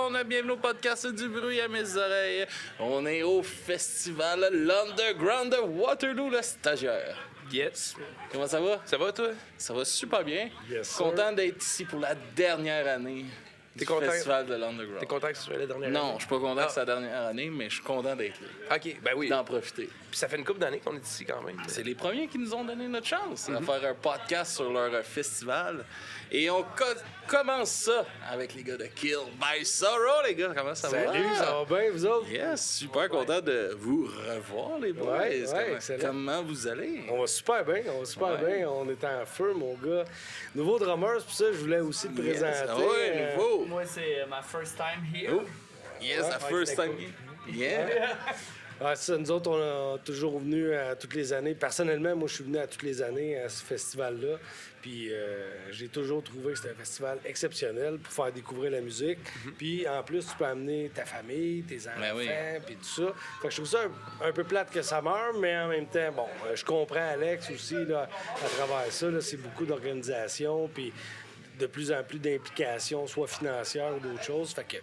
monde, bienvenue au podcast du bruit à mes oreilles. On est au festival L'Underground de Waterloo, le stagiaire. Yes. Comment ça va? Ça va, toi? Ça va super bien. Yes, sir. Content d'être ici pour la dernière année du festival de l'Underground. T'es content que ce soit la dernière année? Non, je suis pas content que c'est la dernière année, mais je suis content d'être là, OK, ben oui. d'en profiter. Puis ça fait une couple d'années qu'on est ici quand même. C'est les premiers qui nous ont donné notre chance à faire un podcast sur leur festival. Et on commence ça avec les gars de Kill by Sorrow, les gars. Comment ça va? Salut, ça va bien, vous autres? Yes, super content de vous revoir, les boys. Ouais, excellent. Comment vous allez? On va super bien, bien. On est en feu, mon gars. Nouveau drummer, c'est pour ça que je voulais aussi te présenter. Oui, nouveau. Moi, c'est my first time here. Oh, yes, the first time. Yeah. Ouais, c'est ça, nous autres, on a toujours venu à toutes les années. Personnellement, moi, je suis venu à toutes les années à ce festival-là. Puis j'ai toujours trouvé que c'était un festival exceptionnel pour faire découvrir la musique. Puis en plus, tu peux amener ta famille, tes enfants, puis tout ça. Fait que je trouve ça un peu plate que ça meure, mais en même temps, bon, je comprends Alex aussi, là, à travers ça. Là, c'est beaucoup d'organisation, puis de plus en plus d'implications, soit financières ou d'autres choses. Fait que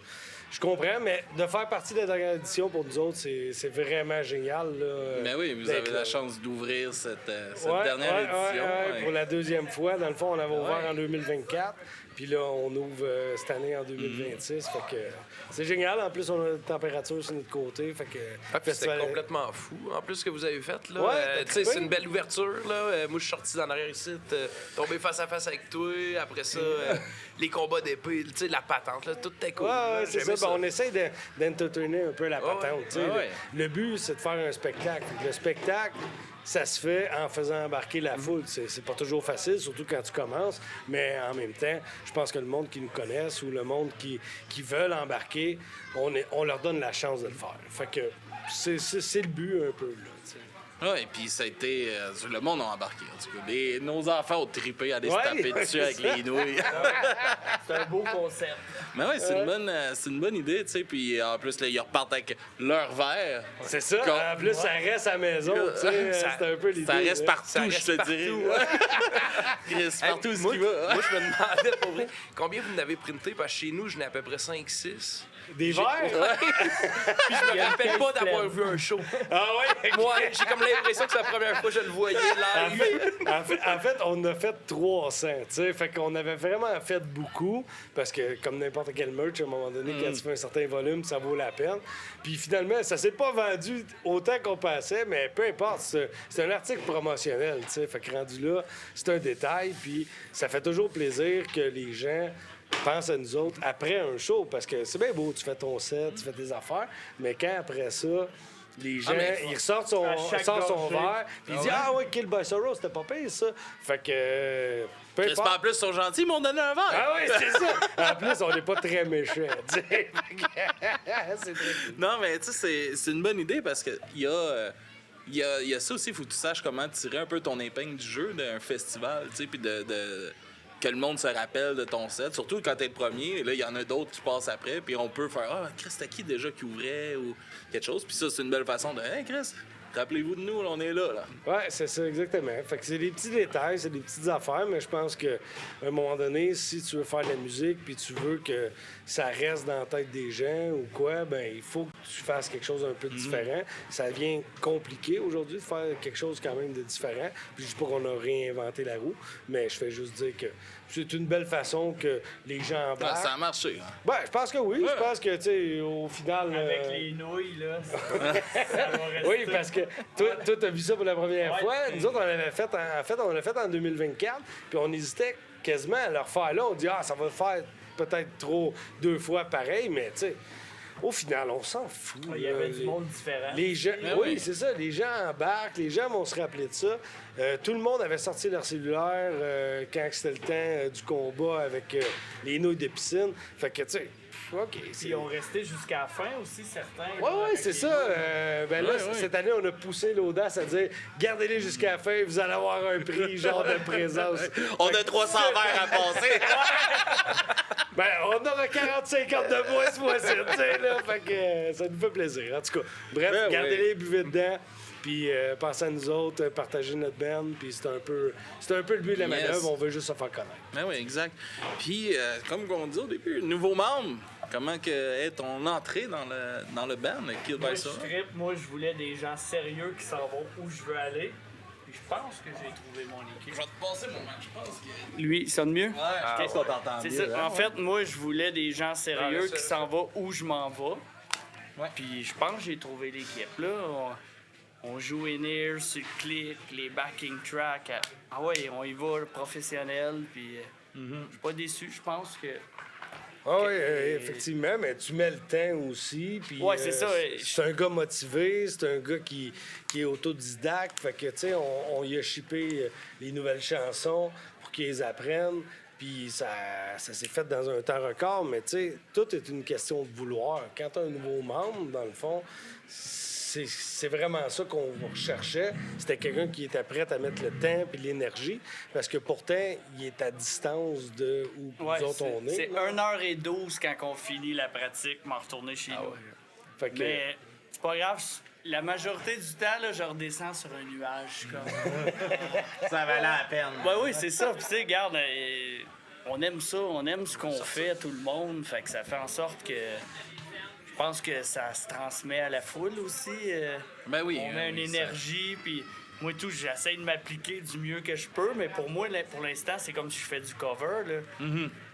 je comprends, mais de faire partie de la dernière édition pour nous autres, c'est vraiment génial. Là, Ben oui, vous d'être avez là. la chance d'ouvrir cette Ouais, dernière édition. ouais, pour la deuxième fois. Dans le fond, on avait ouvert en 2024. Puis là, on ouvre cette année en 2026. Fait que c'est génial. En plus, on a la température sur notre côté. Fait que C'était complètement fou. En plus, ce que vous avez fait, là. Ouais, tu sais, c'est une belle ouverture, là. Moi, je suis sorti d'en arrière ici, tombé face à face avec toi. Après ça, les combats d'épée, tu sais, la patente, là. Tout était cool. Ouais, c'est J'aimais ça. Ben, on essaie d'entertainer un peu la Ouais, patente. tu sais. Le but, c'est de faire un spectacle. Fait que le spectacle, ça se fait en faisant embarquer la foule. C'est pas toujours facile, surtout quand tu commences, mais en même temps, je pense que le monde qui nous connaisse ou le monde qui veulent embarquer, on leur donne la chance de le faire. Fait que c'est le but un peu, là, tu sais. Oui, puis ça a été. Le monde a embarqué, en tout cas. Nos enfants ont trippé à aller se taper dessus avec les nouilles. C'est un beau concept. Mais oui, c'est une bonne idée, tu sais. Puis en plus, là, ils repartent avec leur verre. C'est ça. En plus, ça reste à la maison, tu sais. C'est un peu l'idée. Ça reste là. partout, je te dirais. Il reste partout où moi, il va. moi, je me demandais, pour vrai, combien vous en avez printé? Parce que chez nous, je n'ai à peu près 5-6. Des verres? Puis je me rappelle pas d'avoir vu un show. Ah ouais? Moi, j'ai comme l'impression que c'est la première fois que je le voyais live. En fait, on a fait 300, tu sais. Fait qu'on avait vraiment fait beaucoup, parce que comme n'importe quel merch, à un moment donné, quand tu fais un certain volume, ça vaut la peine. Puis finalement, ça s'est pas vendu autant qu'on pensait, mais peu importe, c'est un article promotionnel, tu sais. Fait que rendu là, c'est un détail, puis ça fait toujours plaisir que les gens pense à nous autres après un show, parce que c'est bien beau, tu fais ton set, tu fais tes affaires, mais quand après ça, les gens, ils ressortent son verre, puis ils disent « Ah ouais, Kill by Sorrow, c'était pas pire, ça. » Fait que... peu J'espère importe. en plus, ils sont gentils, ils m'ont donné un verre. Ah oui, c'est ça! En plus, on n'est pas très méchants, tu sais. Fait que c'est très cool. Non, mais tu sais, c'est une bonne idée parce que il y a ça aussi, il faut que tu saches comment tirer un peu ton épingle du jeu d'un festival, tu sais, puis que le monde se rappelle de ton set. Surtout quand t'es le premier, et là, il y en a d'autres qui passent après, puis on peut faire « Ah, Chris, c'était qui déjà qui ouvrait? » ou quelque chose. Puis ça, c'est une belle façon de « Hey, Chris, rappelez-vous de nous, là, on est là. » Ouais, c'est ça, exactement. Fait que c'est des petits détails, c'est des petites affaires, mais je pense qu'à un moment donné, si tu veux faire de la musique puis tu veux que ça reste dans la tête des gens ou quoi, ben il faut que tu fasses quelque chose d'un peu différent. Ça devient compliqué aujourd'hui de faire quelque chose quand même de différent. Puis je dis pas qu'on a réinventé la roue, mais je fais juste dire que c'est une belle façon que les gens embarquent. Ça a marché. Hein? Ben, je pense que oui. Ouais. Je pense que, tu sais, au final... Avec les nouilles, là. Ça va rester. Oui, parce que toi, t'as vu ça pour la première fois. Nous autres, on l'avait fait on l'a fait en 2024, puis on hésitait quasiment à le refaire là. On dit, ça va le faire peut-être trop 2 fois pareil, mais tu sais, au final, on s'en fout. Il y avait du monde différent. Les gens, Ben oui, oui. c'est ça. Les gens embarquent, les gens vont se rappeler de ça. Tout le monde avait sorti leur cellulaire quand c'était le temps du combat avec les nouilles de piscine. Fait que, tu sais, OK. Puis ils ont resté jusqu'à la fin aussi, certains. Oui, c'est ça. Ben là, cette année, on a poussé l'audace à dire gardez-les jusqu'à la fin, vous allez avoir un prix, genre de présence. On a 300 verres à passer. Ben, on aura 40-50 de moins ce mois-ci, tu sais, là. Fait que ça nous fait plaisir. En tout cas, bref, Ben gardez-les, buvez dedans. Puis pensez à nous autres, partagez notre band. Puis c'est un peu le but de la Yes. manœuvre. On veut juste se faire connaître. Ben oui, exact. Puis, comme on dit au début, nouveau membre. Comment que est ton entrée dans le band, Kill Moi, by je Sora? trippe. Moi, je voulais des gens sérieux qui s'en vont où je veux aller. Puis je pense que j'ai trouvé mon équipe. Je vais te passer mon match, je pense que... Lui, il sonne mieux? Ouais, je pense qu'on t'entend C'est bien. ça. là. En fait, moi, je voulais des gens sérieux Ouais, ça, qui s'en vont où je m'en vais. Ouais. Puis je pense que j'ai trouvé l'équipe. Là, on joue in-ear sur le clic, les backing tracks. Ah ouais, on y va professionnel. Puis je suis pas déçu. Je pense que... Ah oui, effectivement, mais tu mets le temps aussi. Puis, Ouais, c'est ça. C'est un gars motivé, c'est un gars qui est autodidacte. Fait que, tu sais, on y a shippé les nouvelles chansons pour qu'ils les apprennent. Puis ça s'est fait dans un temps record, mais tu sais, tout est une question de vouloir. Quand tu as un nouveau membre, dans le fond, c'est vraiment ça qu'on recherchait. C'était quelqu'un qui était prêt à mettre le temps et l'énergie, parce que pourtant, il est à distance de où Ouais, nous autres on est. c'est là. 1h12 quand on finit la pratique, m'en retourner chez nous. Fait que, Mais c'est pas grave. La majorité du temps, là, je redescends sur un nuage. Comme... Ça valait la peine. Ben oui, c'est ça. Puis tu sais, regarde, on aime ça, on aime ce qu'on fait, tout le monde. Fait que ça fait en sorte que je pense que ça se transmet à la foule aussi. Ben oui. On met une oui, énergie, puis moi tout, j'essaie de m'appliquer du mieux que je peux, mais pour moi, là, pour l'instant, c'est comme si je fais du cover. Là.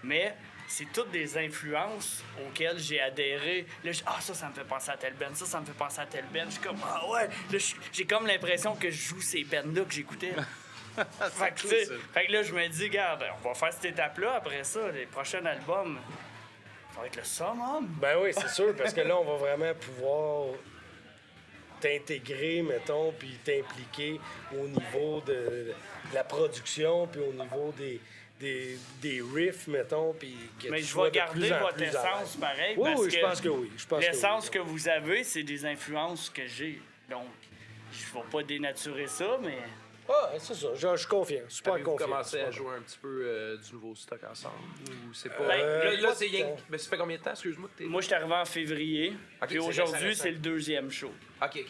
Mais c'est toutes des influences auxquelles j'ai adhéré. Là, ça me fait penser à tel band, ça me fait penser à tel band. Je suis comme, ah ouais, là, j'ai comme l'impression que je joue ces bands-là que j'écoutais. Fait que, tu sais, fait que là, je me dis, regarde, on va faire cette étape-là. Après ça, les prochains albums, ça va être le summum. Ben oui, c'est sûr, parce que là, on va vraiment pouvoir t'intégrer, mettons, puis t'impliquer au niveau de la production, puis au niveau des riffs, mettons, puis que Mais tu je sois vais de garder plus en votre plus à essence l'aise. pareil. Oui, parce oui, je pense que oui. Je pense que oui. l'essence que vous avez, c'est des influences que j'ai. Donc, je vais pas dénaturer ça, mais Ah, c'est ça. Je suis confiant. Super Avez-vous confiant. commencé à super jouer un petit peu du nouveau stock ensemble? Ou c'est pas... Ben, là, pas c'est de rien... temps. Mais ça fait combien de temps, excuse-moi, que t'es... moi, je suis arrivé en février. Ok, Puis c'est aujourd'hui, récent. c'est le deuxième show. OK.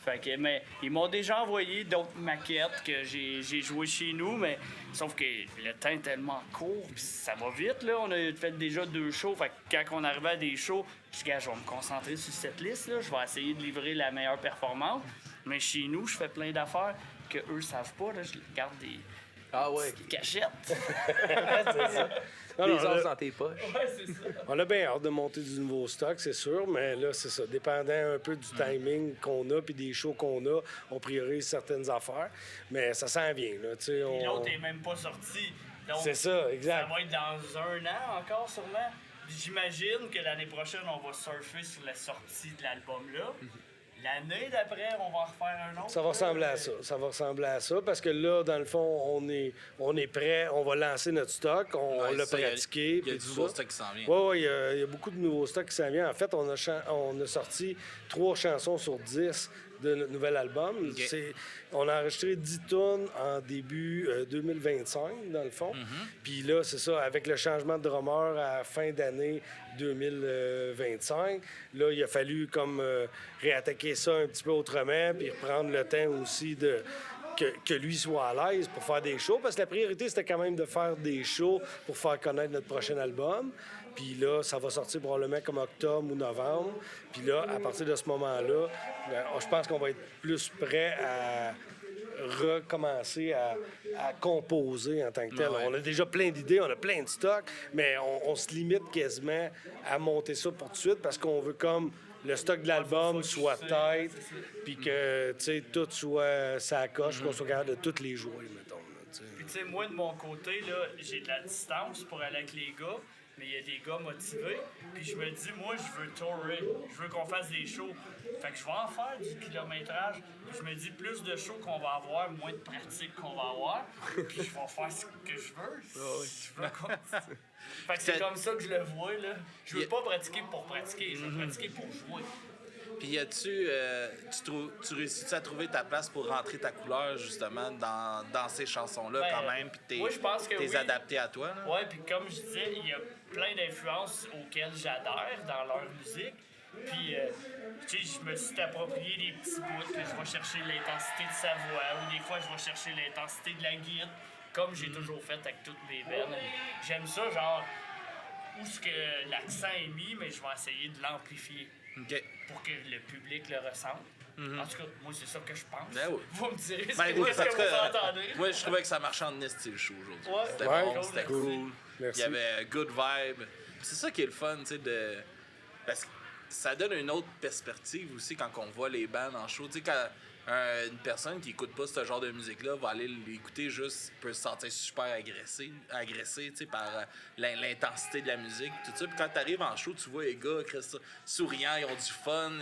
Fait que, mais ils m'ont déjà envoyé d'autres maquettes que j'ai joué chez nous, mais sauf que le temps est tellement court, puis ça va vite, là. On a fait déjà 2 shows, fait que quand on arrivait à des shows, je dis, je vais me concentrer sur cette liste, là. Je vais essayer de livrer la meilleure performance. Mais chez nous, je fais plein d'affaires que eux savent pas, là. Je garde des Ah ouais. cachettes. Non, Les non, os là, dans tes poches. Ouais, c'est ça. on a bien hâte de monter du nouveau stock, c'est sûr, mais là, c'est ça. Dépendant un peu du timing qu'on a puis des shows qu'on a, on priorise certaines affaires. Mais ça s'en vient, là. Tu sais, Puis on... l'autre est même pas sorti. Donc, C'est ça, exact. ça va être dans 1 an encore, sûrement. Puis j'imagine que l'année prochaine, on va surfer sur la sortie de l'album-là. L'année d'après, on va en refaire un autre. Ça va ressembler à ça. Ça va ressembler à ça parce que là, dans le fond, on est prêt. On va lancer notre stock. On Ouais, l'a ça, pratiqué. Il y a puis du tout nouveau ça. stock qui s'en vient. Oui, il y a beaucoup de nouveaux stocks qui s'en viennent. En fait, on a sorti 3 chansons sur 10 de notre nouvel album. OK. On a enregistré 10 tunes en début 2025, dans le fond. Puis là, c'est ça, avec le changement de drummer à fin d'année 2025, là, il a fallu comme réattaquer ça un petit peu autrement, puis reprendre le temps aussi de... Que lui soit à l'aise pour faire des shows, parce que la priorité, c'était quand même de faire des shows pour faire connaître notre prochain album. Puis là, ça va sortir probablement comme octobre ou novembre. Puis là, à partir de ce moment-là, ben, je pense qu'on va être plus prêt à recommencer à composer en tant que tel. Ouais. On a déjà plein d'idées, on a plein de stocks, mais on se limite quasiment à monter ça pour tout de suite parce qu'on veut comme le stock de l'album soit tight, puis que, tu sais, tout soit ça coche, qu'on soit capable de toutes les jouer, mettons. Là, tu sais. Puis tu sais, moi, de mon côté, là, j'ai de la distance pour aller avec les gars, mais il y a des gars motivés. Puis je me dis, moi, je veux tourer. Je veux qu'on fasse des shows. Fait que je vais en faire du kilométrage. Puis je me dis, plus de shows qu'on va avoir, moins de pratique qu'on va avoir. Puis je vais faire ce que je veux. Je veux fait que c'est comme ça que je le vois, là. Je veux pas pratiquer pour pratiquer, je veux pratiquer pour jouer. Puis tu réussis-tu à trouver ta place pour rentrer ta couleur, justement, dans ces chansons-là, Ben, quand même, puis moi, je pense que t'es oui. adapté à toi, là? Ouais, puis comme je disais, il y a plein d'influences auxquelles j'adhère dans leur musique. Puis, tu sais, je me suis approprié des petits bouts que je vais chercher l'intensité de sa voix, ou des fois, je vais chercher l'intensité de la guitare, comme j'ai toujours fait avec toutes mes bandes. J'aime ça, genre, où ce que l'accent est mis, mais je vais essayer de l'amplifier OK. pour que le public le ressente. En tout cas, moi, c'est ça que je pense. Ben oui. Vous me direz ce Ben, que, oui, qu'est-ce en que tout vous cas, entendez. moi, je trouvais que ça marchait en esti le show aujourd'hui. Ouais. C'était Ouais. bon, c'était cool. Merci. Il y avait good vibe. Puis c'est ça qui est le fun, tu sais, de... Parce que ça donne une autre perspective aussi quand on voit les bands en show. Tu sais, quand une personne qui écoute pas ce genre de musique-là va aller l'écouter juste, peut se sentir super agressé tu sais, par l'intensité de la musique, tout ça. Puis quand t'arrives en show, tu vois les gars souriants, ils ont du fun,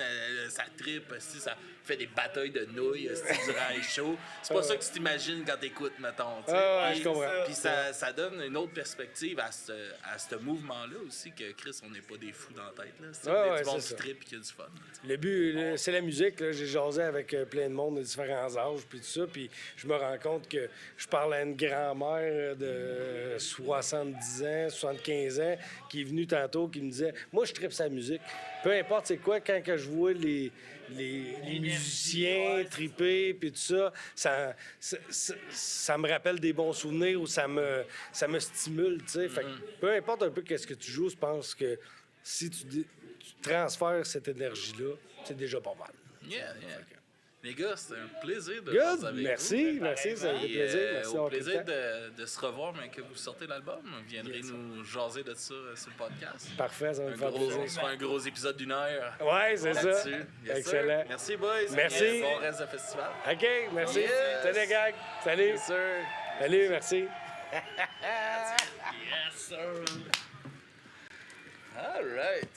ça trippe, ça fait des batailles de nouilles durant les shows. C'est pas ça que tu t'imagines quand t'écoutes, mettons. Tu sais. Ouais, Puis- je comprends. Puis ça donne une autre perspective à ce mouvement-là aussi, que Chris, on n'est pas des fous dans la tête. Là. C'est Ouais, du monde c'est qui ça. trippe et qui a du fun. Là, tu sais. Le but, c'est la musique. Là. J'ai jasé avec plein de monde de différents âges, puis tout ça. Puis je me rends compte que je parle à une grand-mère de 70 ans, 75 ans, qui est venue tantôt, qui me disait « Moi, je tripe sa musique. Peu importe c'est quoi, quand que je vois les musiciens ouais, triper, puis tout ça, ça me rappelle des bons souvenirs ou ça me stimule, tu sais. Fait que peu importe un peu qu'est-ce que tu joues, je pense que si tu transfères cette énergie-là, c'est déjà pas mal. Yeah. Les gars, c'était un plaisir de Good, jaser avec merci, vous. merci, ça fait Et, plaisir. Merci au d'avoir pris le plaisir temps. de se revoir, mais que vous sortez l'album. Vous viendrez Yes. nous jaser de ça sur le podcast. Parfait, ça va me faire Ce plaisir. sera un gros épisode d'1 heure. Ouais, c'est ça. Là-dessus. Yes, Excellent. sir. Merci, boys. Merci. Bon reste de festival. OK, merci. Yes. Salut, les gars. Salut. Yes, sir. Salut, merci. Yes, sir. All right.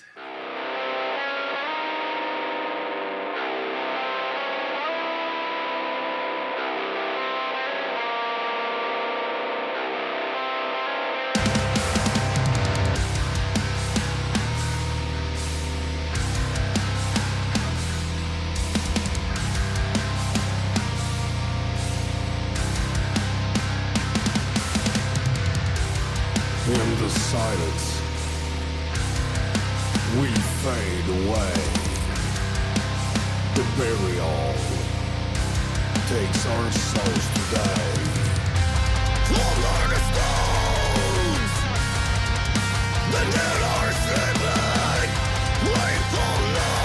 In the silence, we fade away. The burial takes our souls today. Under the stones, the dead are sleeping. We don't know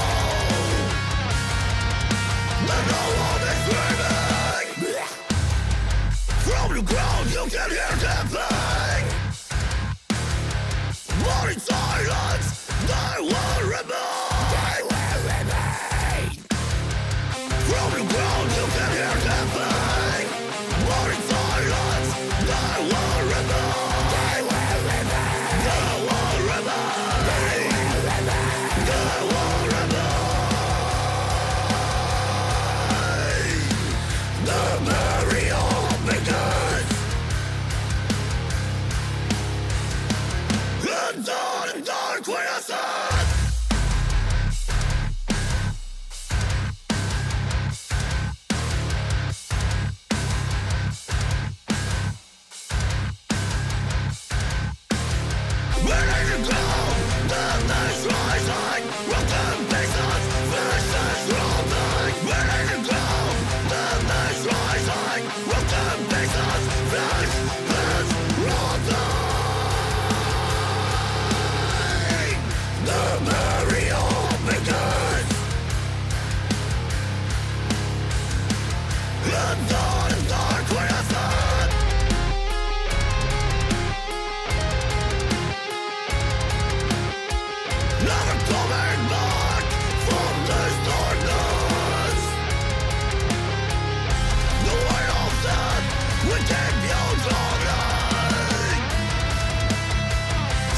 that no one is dreaming. From the ground, you can hear them play. But in silence, they will remain. They will remain. From the ground, you can hear them play. But in silence, they will remain. They will remain. They will remain. They will remain. They will remain. The burial begins. In dark quiescence. Where did you go? The night's rising. Broken pieces, faces rolling. Where did you go? The night's rising. Broken pieces, faces rolling. The burial begins. In dark quiescence. Never coming back from this darkness. The weight of death will keep you drowning.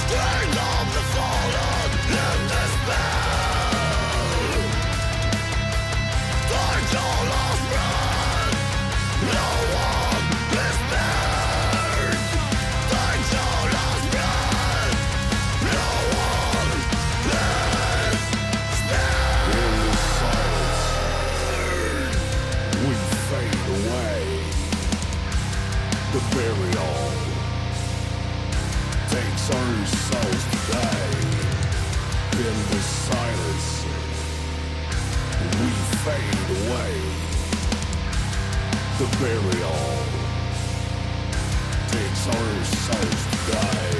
Strength of the fallen in despair. Find your last breath. No one is spared. Find your last breath. No one is spared. In the silence, we fade away. The burial takes our souls today. In the silence, we fade away. The burial takes our souls today.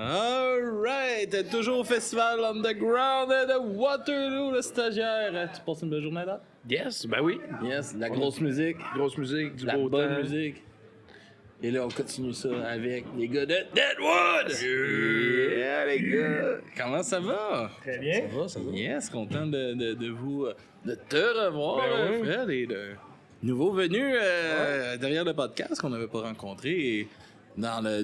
Alright, toujours au Festival Underground de Waterloo, le stagiaire. Tu passes une belle journée là? Yes, ben oui. Yes, de la grosse musique, Grosse musique, du de la beau bonne temps. musique. Et là, on continue ça avec les gars de Deadwood! Yeah, les gars! Comment ça va? Très bien. Ça va? Yes, content de vous, de te revoir, Ben oui. Fred, et de nouveau venu derrière le podcast qu'on n'avait pas rencontré. Et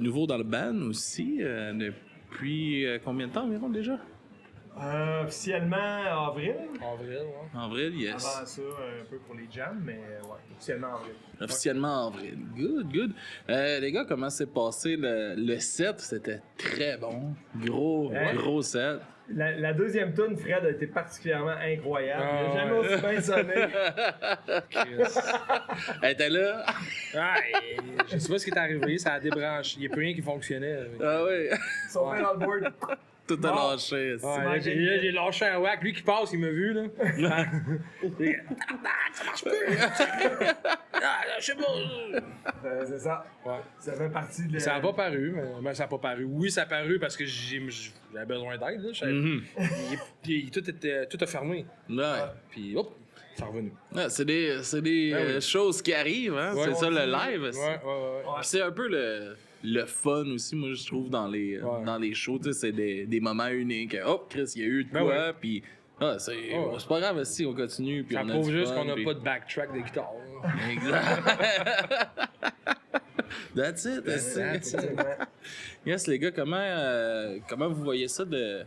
nouveau dans le band aussi, depuis combien de temps environ déjà? Officiellement avril. Avril, ouais. Avril, yes. Avant ça, un peu pour les jams, mais ouais, officiellement avril. Officiellement en avril. Good, good. Les gars, comment s'est passé le set? C'était très bon. Gros set. La deuxième tune, Fred, a été particulièrement incroyable. Ah, Il n'a jamais ouais. aussi bien sonné. Elle était là. Ah, et je sais pas ce qui est arrivé, ça a débranché. Il n'y a plus rien qui fonctionnait. Ah oui. Ils sont bien dans le board. Tout a lâché. Ouais, là, j'ai lâché un whack. Lui qui passe, il m'a vu, là. Ça marche plus! Ah, je sais pas! C'est ça. Ouais. Ça fait partie de... Ça n'a pas paru, mais ça n'a pas paru. Oui, ça a paru parce que j'avais besoin d'aide, là. Tout a fermé. Ouais. Puis, hop, c'est revenu. Ouais, c'est des Ben oui. choses qui arrivent, hein? Ouais, c'est ça le ouais. live. Ouais. Puis c'est un peu le fun aussi, moi, je trouve, dans les shows. Tu sais, c'est des moments uniques. Oh, Chris, il y a eu de Ben quoi, puis c'est pas grave si on continue. Puis Ça on a prouve du juste fun, qu'on n'a puis- pas de backtrack de guitare. Exact. That's it. Effectivement. Yes, les gars, comment vous voyez ça de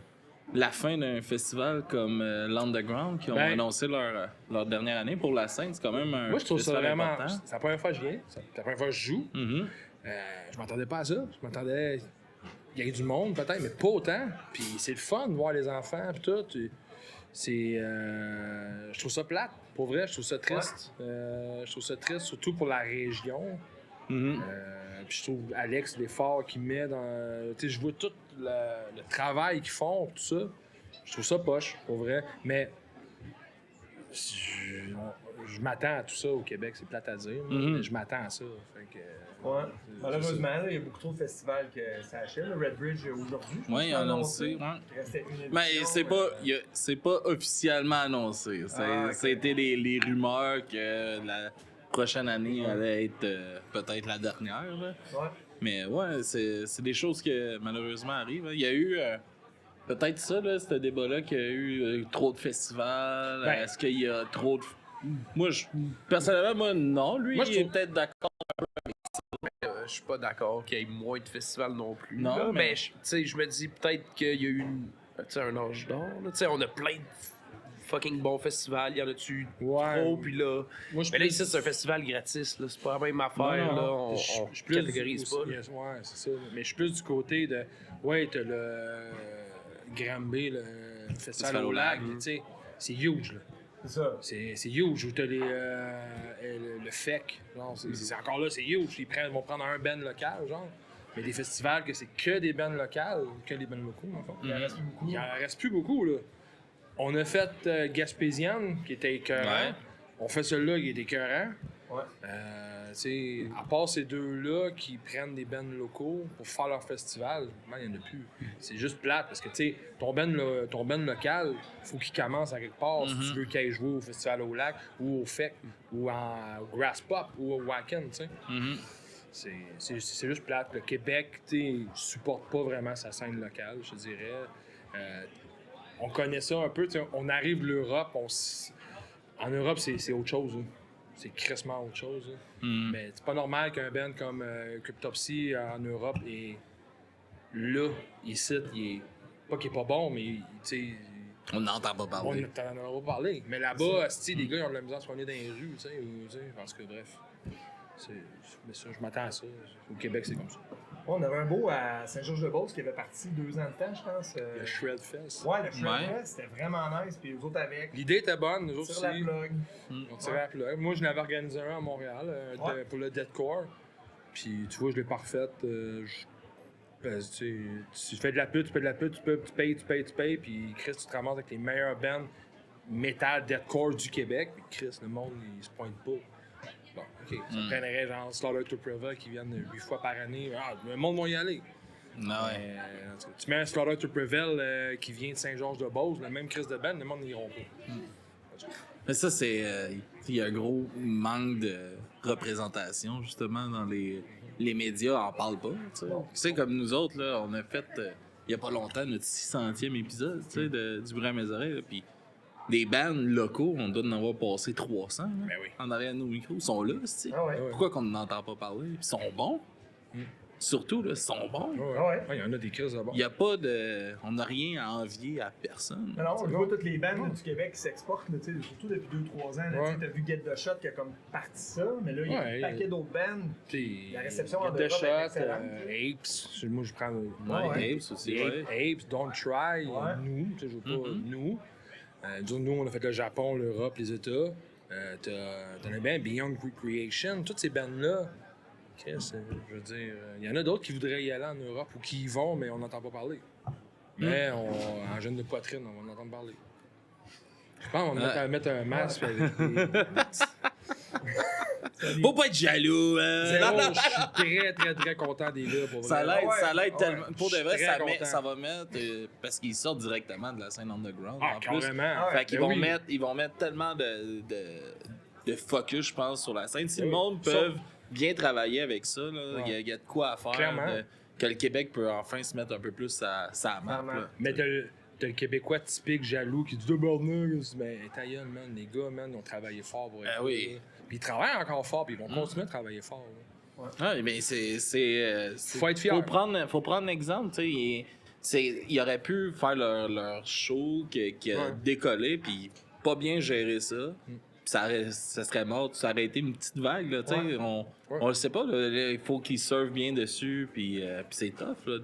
la fin d'un festival comme l'Underground qui ont Ben- annoncé leur dernière année pour la scène? C'est quand même un Moi, je trouve ça festival vraiment. important. C'est la première fois que je viens. C'est la première fois que je joue. Mhm. Je m'attendais pas à ça. Je m'attendais. Il y a du monde, peut-être, mais pas autant. Puis c'est le fun de voir les enfants, puis tout. C'est. Je trouve ça plate. Pour vrai, je trouve ça triste. Je trouve ça triste, surtout pour la région. Mhm. Puis je trouve Alex, l'effort qu'il met dans. Tu sais, je vois tout le travail qu'ils font, tout ça. Je trouve ça poche, pour vrai. Mais. Je m'attends à tout ça au Québec, c'est plate à dire, mais je m'attends à ça. Fait que, Ouais. Malheureusement, là, il y a beaucoup trop de festivals que ça achève. Le Redbridge aujourd'hui. je pense Oui, qu'il a annoncé. Ouais. Il restait une édition. Mais c'est pas officiellement annoncé. Ok. C'était les rumeurs que la prochaine année allait être peut-être la dernière. Là. Ouais. Mais ouais, c'est des choses qui malheureusement arrivent. hein. Il y a eu peut-être ça, là, ce débat-là, qu'il y a eu trop de festivals. Ben. Est-ce qu'il y a trop de. Moi, personnellement, moi, non. Lui, Moi, je il est trouve- peut-être d'accord. Je suis pas d'accord qu'il y ait moins de festivals non plus. Non, là, mais- mais tu sais, je me dis peut-être qu'il y a eu un âge d'or. là. Tu sais, on a plein de fucking bons festivals. Il y en a-tu Ouais. trop, puis là. Moi, je Mais là, plus- ici, c'est un festival gratis. Là. C'est pas la même affaire. Non, non, là. On Je suis plus catégorise du- pas. là. Ouais, c'est ça. Mais je suis plus du côté de. Ouais, t'as le Granby, le Festival au lac. Tu sais, c'est huge, là. C'est ça. C'est huge. Ou t'as le FEC. Genre, c'est encore là, c'est huge. Ils vont prendre un band local, genre. Mais des festivals que c'est que des bands locales, que des bands locaux, en fait. Il en reste plus beaucoup. Il en reste plus beaucoup, là. On a fait Gaspésienne, qui était écœurant. Ouais. On fait celui-là, qui est écœurant. Ouais. Tu sais, à part ces deux-là qui prennent des bands locaux pour faire leur festival, il n'y en a plus. C'est juste plate parce que, tu sais, ton band local, il faut qu'il commence à quelque part si tu veux qu'il aille jouer au Festival au Lac ou au FEC ou au Grass Pop ou au Wacken, tu sais. Mhm. C'est juste plate. Le Québec, tu sais, supporte pas vraiment sa scène locale, je dirais. On connaît ça un peu, tu sais, on arrive de l'Europe, en Europe, c'est autre chose, hein. C'est crissement autre chose. Hein. Mais c'est pas normal qu'un band comme Cryptopsy en Europe est là, ici, il est pas qu'il est pas bon, mais tu sais, On n'entend pas on parler. n'en a pas parlé. Mais là-bas, asti, les gars, ils ont de la misère à se soigner dans les rues, tu sais, parce que bref. Mais ça, je m'attends à ça. Au Québec, c'est comme ça. On avait un beau à Saint-Georges-de-Beauce qui avait parti 2 ans de temps, je pense. Le Shred Fest. Ouais, le Shred Ouais. Fest, c'était vraiment nice. Puis les autres avec. L'idée était bonne, nous autres Sur la aussi. plug. On tirait la plug. Moi, je l'avais organisé un à Montréal Ouais. pour le Deadcore. Puis, tu vois, je l'ai parfaite. Tu fais de la pute, tu fais de la pute, tu payes. Puis, Chris, tu te ramasses avec les meilleurs bands metal Deadcore du Québec. Puis, Chris, le monde, il se pointe pas. Bon, OK. Ça prendrait genre Slaughter to Prevail qui viennent 8 fois par année. Ah, le monde va y aller. Tu mets un Slaughter to Prevail qui vient de Saint-Georges-de-Beauce, le même Chris de band, le monde n'iront pas. Mais ça, c'est. Il y a un gros manque de représentation, justement, dans les médias. On en parle pas. Tu sais, comme nous autres, là, on a fait, il y a pas longtemps, notre 600e épisode, tu sais, du Bruit à mes oreilles. Là, puis des bands locaux, on doit en avoir passé 300. Là, Ben oui. en arrière de nos micros. Ils sont là, tu sais. Ah ouais. Pourquoi qu'on n'entend pas parler? Puis ils sont bons. Surtout, là, ils sont bons. Ah ouais. Il y en a des crises de bord. Il n'y a pas de. On n'a rien à envier à personne. Non, on voit toutes les bandes là, du Québec qui s'exportent, là, tu sais, surtout depuis 2-3 ans. Ouais. Tu as vu Get the Shot qui a comme parti ça, mais là, il y a un paquet d'autres bandes. Puis, La réception en The Europe Shot, est excellente, Apes, moi je prends Ouais, Apes aussi, ouais. Apes, Don't Try, Ouais. nous, tu sais, je veux pas nous. Nous, on a fait le Japon, l'Europe, les États. T'en as bien Beyond Recreation, toutes ces bandes-là. Chris, je veux dire, il y en a d'autres qui voudraient y aller en Europe ou qui y vont, mais on n'entend pas parler. Mais en jeune de poitrine, on va en entendre parler. Je pense qu'on va mettre un masque avec des... Faut pas être jaloux, Zéro, je suis très, très, très content des gars. Pour Ça vrai. l'aide, ça l'aide tellement. Pour de Je vrai, suis très content. ça va mettre. Parce qu'ils sortent directement de la scène underground. Ah, en plus. carrément. Fait qu'ils Ben vont, oui. ils vont mettre tellement de focus, je pense, sur la scène. Si le Oui. monde peut bien travailler avec ça, là, il y a de quoi à faire. Clairement. Que le Québec peut enfin se mettre un peu plus à map. Clairement. là. Mais t'as le Québécois typique jaloux qui dit de Bordeaux, mais ta gueule, man, les gars, man, ils ont travaillé fort pour être Ben oui. là. Puis ils travaillent encore fort, puis ils vont continuer à travailler fort. là. Ouais, mais c'est. Faut être fier. Faut prendre l'exemple, tu sais. Ils auraient pu faire leur show qui a décollé, puis pas bien gérer ça. Puis ça serait mort, ça aurait été une petite vague, là, tu sais. On le sait pas, là, il faut qu'ils surfent bien dessus, puis c'est tough, là,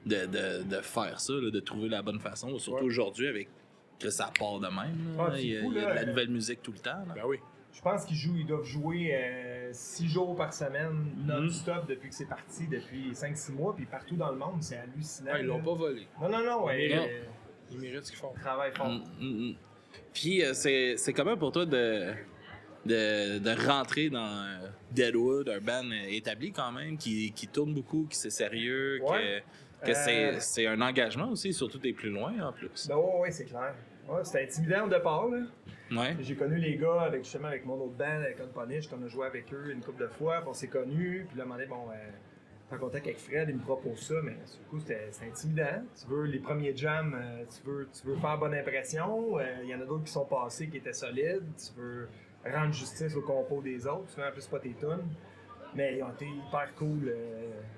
de faire ça, là, de trouver la bonne façon, surtout aujourd'hui avec que ça part de même. Là. Ah, c'est Il y a fou, de là. la nouvelle musique tout le temps. Là. Ben oui. Je pense qu'ils doivent jouer 6 jours par semaine non-stop depuis que c'est parti, depuis 5-6 mois, puis partout dans le monde, c'est hallucinant. Ah, ils l'ont là. pas volé. Non, ouais. Non. Ils méritent ce qu'ils font. Ils travaillent fort. Puis c'est comment pour toi de rentrer dans Deadwood, un band établi quand même, qui tourne beaucoup, qui c'est sérieux, Ouais. que c'est un engagement aussi, surtout t'es plus loin en plus. Ben ouais, c'est clair. Ouais, c'était intimidant au départ, là. Ouais. J'ai connu les gars justement avec mon autre band, avec Unpunished, qu'on a joué avec eux une couple de fois, puis on s'est connus, puis là, à un moment donné, bon, en contact avec Fred, il me propose ça, mais du coup, c'était intimidant. Tu veux les premiers jams, tu veux faire bonne impression, il y en a d'autres qui sont passés qui étaient solides, tu veux rendre justice au compo des autres, tu veux en plus pas tes tunes, mais ils ont été hyper cool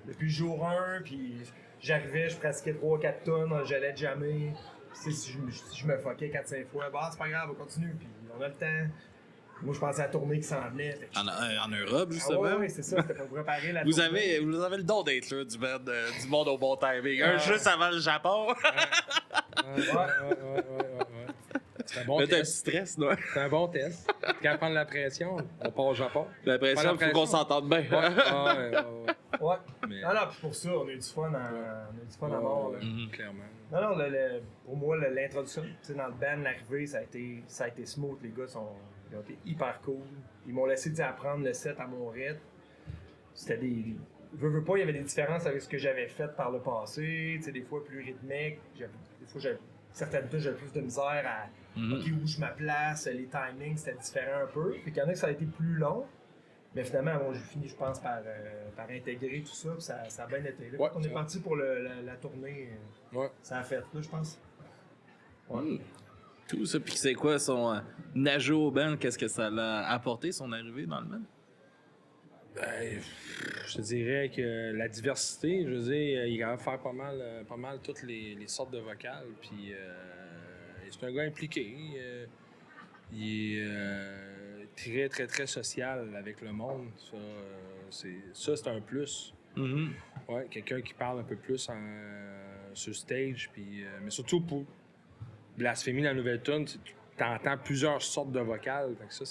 depuis le jour 1, puis j'arrivais, je pratiquais 3-4 tunes, j'allais jammer. Si je me fuckais 4-5 fois, bah c'est pas grave, on continue, puis on a le temps. Moi, je pensais à la tournée qui s'en venait. Fait que En Europe, justement. ouais, c'est ça, c'était pour préparer la Vous tournée. avez le don d'être là du monde au bon timing. Juste avant le Japon. Ouais. C'est un bon Là, t'as un petit test. stress, non? C'est un bon test. Quand prendre la pression, on part au Japon. L'impression qu'il faut qu'on s'entende bien. Ouais. Mais- Non, puis pour ça, on a eu du fun à mort. là. Clairement. Non, pour moi, l'introduction, tu sais, dans le band, l'arrivée, ça a été smooth. Les gars ils ont été hyper cool. Ils m'ont laissé, tu sais, apprendre le set à mon rythme. C'était des... Veux pas, il y avait des différences avec ce que j'avais fait par le passé. Tu sais, des fois plus rythmique. Des fois, certaines touches, j'avais plus de misère à... OK, où je me place, les timings, c'était différent un peu. Puis qu'il y en a que ça a été plus long. Mais finalement, bon, j'ai fini, je pense, par intégrer tout ça. Puis ça a bien été. Là, Ouais, quand on est c'est parti pour la tournée, Ouais. ça a fait, là, je pense. Tout ça. Puis c'est quoi son ajout au band? Qu'est-ce que ça l'a apporté, son arrivée dans le band? Ben, je te dirais que la diversité, je veux dire, il va faire pas mal toutes les sortes de vocales. Puis c'est un gars impliqué. Il est très, très, très social avec le monde. Ça, c'est un plus. Ouais, quelqu'un qui parle un peu plus sur stage. Puis, mais surtout pour Blasphémie, la nouvelle tune, tu entends plusieurs sortes de vocales. Fait que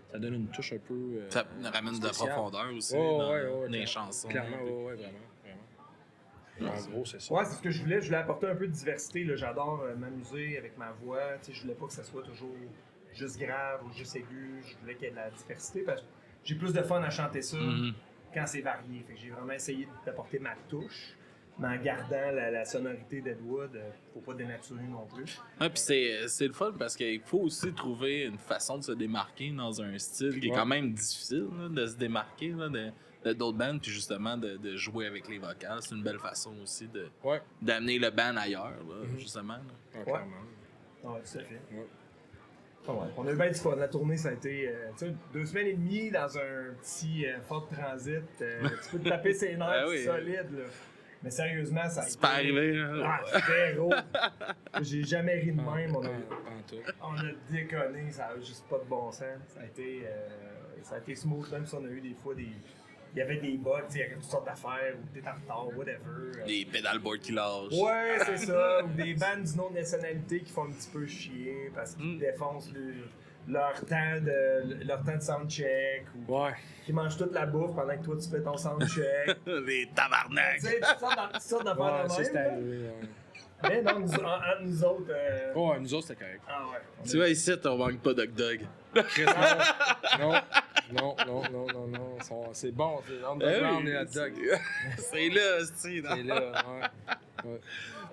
ça donne une touche un peu. Ça ramène de la spécial. profondeur aussi Ouais, dans les clairement. chansons. Clairement, ouais, vraiment. En gros, c'est ça. Ouais, c'est ce que je voulais. Je voulais apporter un peu de diversité. Là. J'adore m'amuser avec ma voix. Tu sais, je voulais pas que ça soit toujours juste grave ou juste aigu. Je voulais qu'il y ait de la diversité parce que j'ai plus de fun à chanter ça quand c'est varié. Fait que j'ai vraiment essayé d'apporter ma touche. mais en gardant la sonorité d'Ed faut pas dénaturer non plus. Ouais, puis c'est le fun parce qu'il faut aussi trouver une façon de se démarquer dans un style qui est quand même difficile là, de se démarquer là, de d'autres bands, puis justement de jouer avec les vocales. C'est une belle façon aussi d'amener le band ailleurs, là, justement. Là. Ouais, clairement. Ouais, tout à fait. Ouais. Ah ouais, on a eu bien du fun. La tournée, ça a été 2 semaines et demie dans un petit Ford Transit. Tu peux te taper ses nerfs Ben oui. solides. Là. Mais sérieusement, ça a C'est pas arrivé, là. Ah, c'était gros. J'ai jamais ri de même. Pas en tout. On a déconné, ça a juste pas de bon sens. Ça a été smooth, même si on a eu des fois il y avait des bugs, il y avait toutes sortes d'affaires, ou des tartares, whatever. Les pédalboards qui lâchent. Ouais, c'est ça. Ou des bandes d'une autre nationalité qui font un petit peu chier parce qu'ils défoncent leur temps de soundcheck. Ou Ouais. qui mangent toute la bouffe pendant que toi tu fais ton soundcheck. Les tabarnaks! Tu sais, toutes sortes d'affaires Ouais, de ça même. c'est là. arrivé. Ouais. Mais non, entre nous autres. Ouais, nous autres, c'était correct. Ah ouais. Tu vois, ici, on manque pas d'Hot Dog. Chris, non. C'est bon, c'est underground et hot dog. C'est là, c'est C'est là, ouais.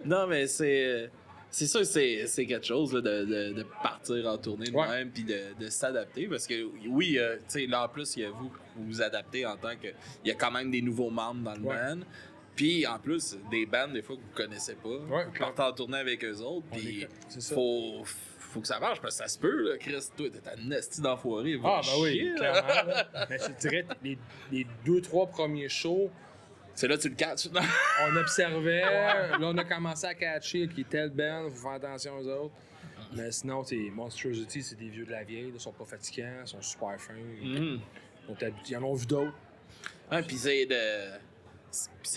Non, mais c'est sûr, c'est quelque chose là, de partir en tournée de Ouais. même puis de s'adapter parce que oui, tu sais, là en plus, il y a vous vous adaptez en tant que il y a quand même des nouveaux membres dans le Ouais. band. Puis en plus, des bands des fois que vous connaissez pas, Ouais, vous partez en tournée avec eux autres, puis c'est ça. faut que ça marche parce que ça se peut là, Chris, toi t'es un esti d'enfoiré, va Ah, ben oui, chier, là. clairement. Là. Mais je te dirais, les 2-3 premiers shows, C'est là que tu le catches. on observait, là, on a commencé à catcher qui est tel band, faut faire attention aux autres. Mais sinon, Monstrosity, c'est des vieux de la vieille, ils sont pas fatigants, ils sont super fins. Ils en ont vu d'autres. Ouais, puis c'est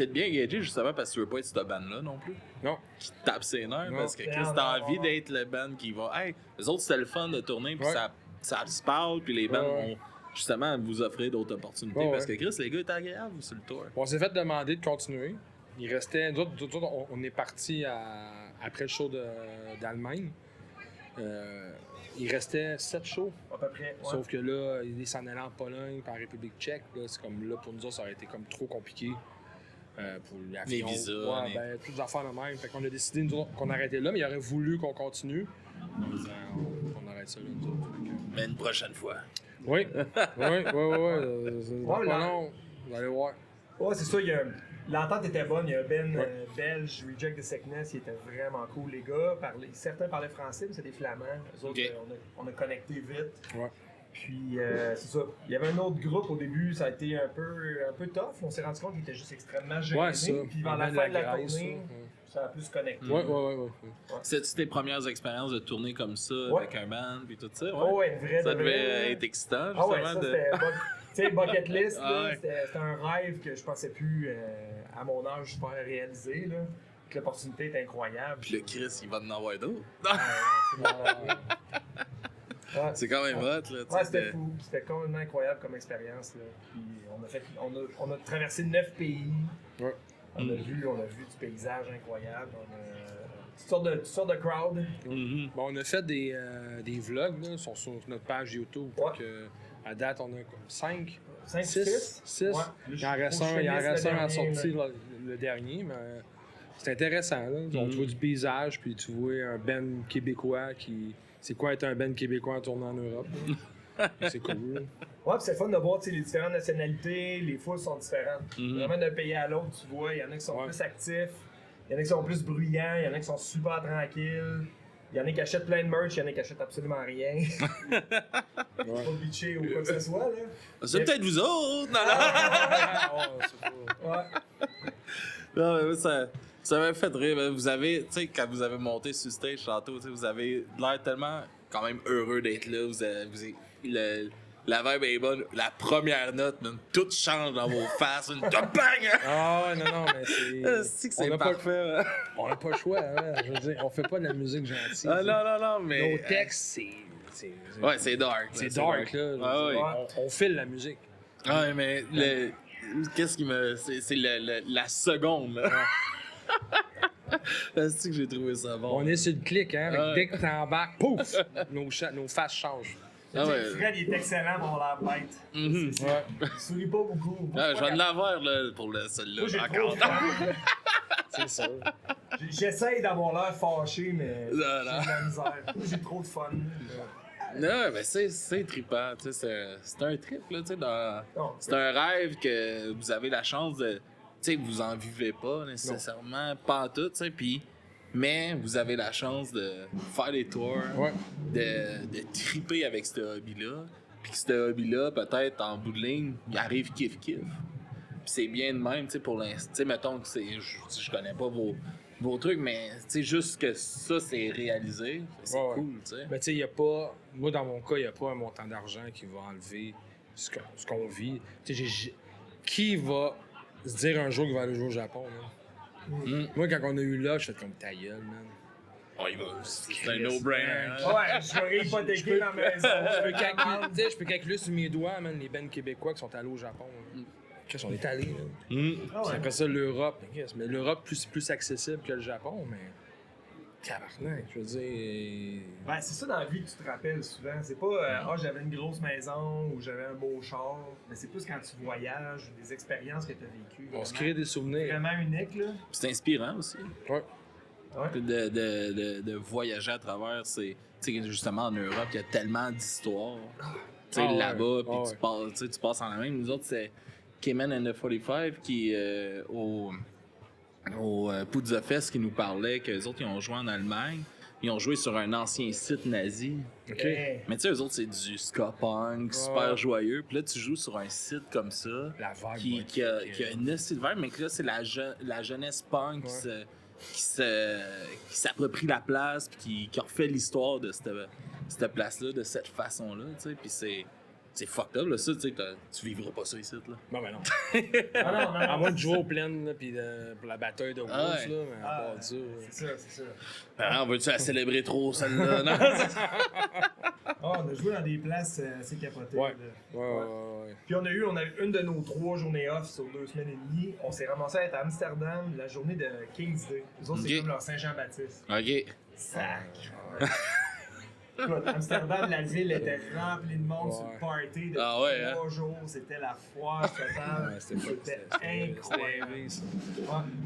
de bien gager justement parce que tu veux pas être cette band-là non plus. Non. Qui te tape ses nerfs Non. parce que Chris, Non, t'as non, envie non. d'être le band qui va. Hey, les autres c'était le fun de tourner puis Ouais. ça se parle puis les bands Ouais. vont justement vous offrir d'autres opportunités Ouais, parce que ouais. Chris, les gars étaient agréables sur le tour. On s'est fait demander de continuer. Il restait. Nous autres, on est parti après le show d'Allemagne. Il restait 7 shows. À peu près. Ouais. Sauf que là, il s'en allait en Pologne, puis en République tchèque. Là, c'est comme là, pour nous autres, ça aurait été comme trop compliqué. Pour l'avion. Les visas, Ouais, les- ben, toutes les affaires de même. Fait qu'on a décidé, nous autres, qu'on arrêtait là, mais il aurait voulu qu'on continue. On disait, on arrête ça là, nous autres. Fait que- Mais une prochaine fois. Oui, oui. C'est Ouais, pas là- long. Vous allez voir. Ouais, c'est ça. L'entente était bonne. Il y a Ben belge, Reject the Sickness, il était vraiment cool, les gars. Certains parlaient français, mais c'est des Flamands. Eux autres, Ok. on a connecté vite. Ouais. Puis, c'est ça. Il y avait un autre groupe au début, ça a été un peu tough. On s'est rendu compte qu'il était juste extrêmement gêné. Ouais, ça. Puis, vers la Il y fin avait de la graisse, tournée, ça a plus connecté. Ouais. C'est-tu tes premières expériences de tourner comme ça Ouais. avec un band puis tout ça? Oh, ouais, une vraie Ça de devait vraie. être excitant Ah ouais, justement ça de. c'était. Tu sais, bucket list, Ah là, ouais. c'était un rêve que je pensais plus à mon âge faire réaliser. Là. Donc, l'opportunité est incroyable. Puis le Chris, il va en avoir d'autres. Ouais, C'est quand même hot là. tu sais, ouais, c'était fou. C'était complètement incroyable comme expérience. Là. Puis on a traversé 9 pays. Ouais. On a vu du paysage incroyable. On a toutes sortes de crowd. Mhm. Bon, on a fait des vlogs là, sur notre page YouTube. Ouais. Fait que, à date, on a 5, 5, 6. 6. Il en reste un à sortir le dernier, mais c'est intéressant. Là. Donc, tu vois du paysage, puis tu vois un band québécois qui. C'est quoi être un band québécois en tournant en Europe? là. C'est cool. Là. Ouais, puis c'est fun de voir les différentes nationalités, les foules sont différentes. Vraiment d'un pays à l'autre, tu vois, il y en a qui sont plus actifs, il y en a qui sont plus bruyants, il y en a qui sont super tranquilles, il y en a qui achètent plein de merch, il y en a qui achètent absolument rien. Pas bitché ou quoi que ce soit, là. C'est peut-être vous autres! Non, non. Ouais. Non, mais ça m'a fait rire. Mais vous avez, tu sais, quand vous avez monté sur le stage tantôt, tu sais, vous avez l'air tellement quand même heureux d'être là. La vibe est bonne. La première note, même, tout change dans vos faces. Une bang! Ah ouais, non, mais c'est. C'est que c'est on a pas- parfait. Hein? On n'a pas le choix, hein. Je veux dire, on fait pas de la musique gentille. Ah, non, mais. Nos textes, c'est. Ouais, c'est dark. C'est dark, là. Ah, oui. On file la musique. Ouais, mais qu'est-ce qui me. C'est la seconde, là. C'est que j'ai trouvé ça bon. On est sur le clic, hein. Ouais. Dès que t'embarques, pouf! Nos faces changent. Ah ouais. Fred, il est excellent pour la bête. Mhm. Ouais. Il sourit pas beaucoup. Ah, je vais en avoir là, pour celle-là. Moi, j'ai trop Encore. de fun. C'est ça. J'essaye d'avoir l'air fâché, mais j'ai Non, de non. la misère. J'ai trop de fun. Non, mais c'est trippant, tu sais, c'est un trip, là, tu sais, Non, c'est un rêve que vous avez la chance de, tu sais, vous en vivez pas nécessairement, pas en tout, tu sais, puis, mais vous avez la chance de faire des tours, Ouais. de tripper avec ce hobby-là, puis que ce hobby-là, peut-être, en bout de ligne, il arrive kiff-kiff. Puis c'est bien de même, tu sais, pour l'instant, tu sais, mettons que je connais pas vos trucs, mais tu sais, juste que ça, c'est réalisé, c'est Ouais. cool, tu sais. Mais tu sais, il n'y a pas. Moi, dans mon cas, il n'y a pas un montant d'argent qui va enlever ce qu'on vit. Tu sais, qui va se dire un jour qu'il va aller jouer au Japon, man? Moi, quand on a eu là, je fais comme ta gueule, man. Oh, c'est un no-brainer. hein. Ouais, je vais hypothéquer ma maison. Je peux calculer sur mes doigts, man, les bands québécois qui sont allés au Japon. Qu'est-ce qu'on est allés, là? Ah Puis ouais. après ça, l'Europe. Mais l'Europe, plus accessible que le Japon, mais. Tabarnak, je veux dire. Ben, c'est ça dans la vie que tu te rappelles souvent. C'est pas j'avais une grosse maison ou j'avais un beau char. Mais c'est plus quand tu voyages ou des expériences que tu as vécues. On se crée des souvenirs. Vraiment uniques, là. Puis c'est inspirant aussi. Ouais. Ouais. De voyager à travers, c'est tu sais, justement en Europe, il y a tellement d'histoires. Tu sais, Ah ouais, là-bas, puis ah ouais. tu passes en la même. Nous autres, c'est Cayman and the 45 qui, au Puzza Fest, qui nous parlait qu'eux autres, ils ont joué en Allemagne. Ils ont joué sur un ancien site nazi. OK. Hey. Mais tu sais, eux autres, c'est du ska punk, super joyeux. Puis là, tu joues sur un site comme ça. La vibe. Qui a une hostie de vibe, mais que là, c'est la jeunesse punk qui s'approprie la place, puis qui refait l'histoire de cette place-là, de cette façon-là, tu sais. Puis c'est fucked up, là, ça, tu sais, tu vivras pas ça ici, là. Non, mais non. Ah non, non, À moins de jouer aux plaines, là, puis pour la bataille de Wolves, ouais. là, mais à part ça. C'est ça. Ah, on veut-tu la célébrer trop, celle-là? Non? On a joué dans des places assez capotées. Ouais. là. Ouais. Puis on a eu une de nos 3 journées off sur 2 semaines et demie. On s'est ramassé à être à Amsterdam la journée de King's Day. Les autres, c'est Ok. comme leur Saint-Jean-Baptiste. OK. Sac. Écoute, Amsterdam, la ville était remplie de monde sur le Ouais. party de Ah ouais, 3 jours. C'était la foire totale. Ouais, c'était incroyable. Ouais.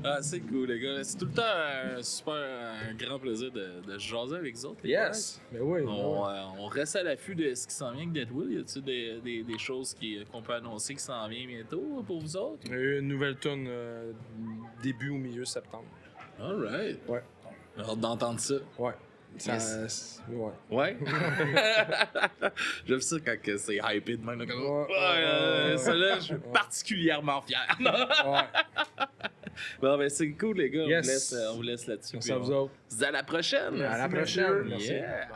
Ah, c'est cool, les gars. C'est tout le temps un grand plaisir de jaser avec les autres. les Yes! Mais oui. boys. On reste à l'affût de ce qui s'en vient avec Deadwood. Y a-t-il des choses qu'on peut annoncer qui s'en vient bientôt pour vous autres? On a eu une nouvelle tune début ou milieu septembre. Alright. Ouais. J'ai hâte d'entendre ça. Ouais. Ouais. Ouais. J'aime ça quand que c'est hypé de même. Là, comme, Ouais. ça-là, je suis particulièrement fier. Ouais. Bon, ben c'est cool, les gars. Yes. On vous laisse là-dessus. Merci puis à vous on autres. se dit à la prochaine. À la Merci, prochaine. monsieur. Yeah.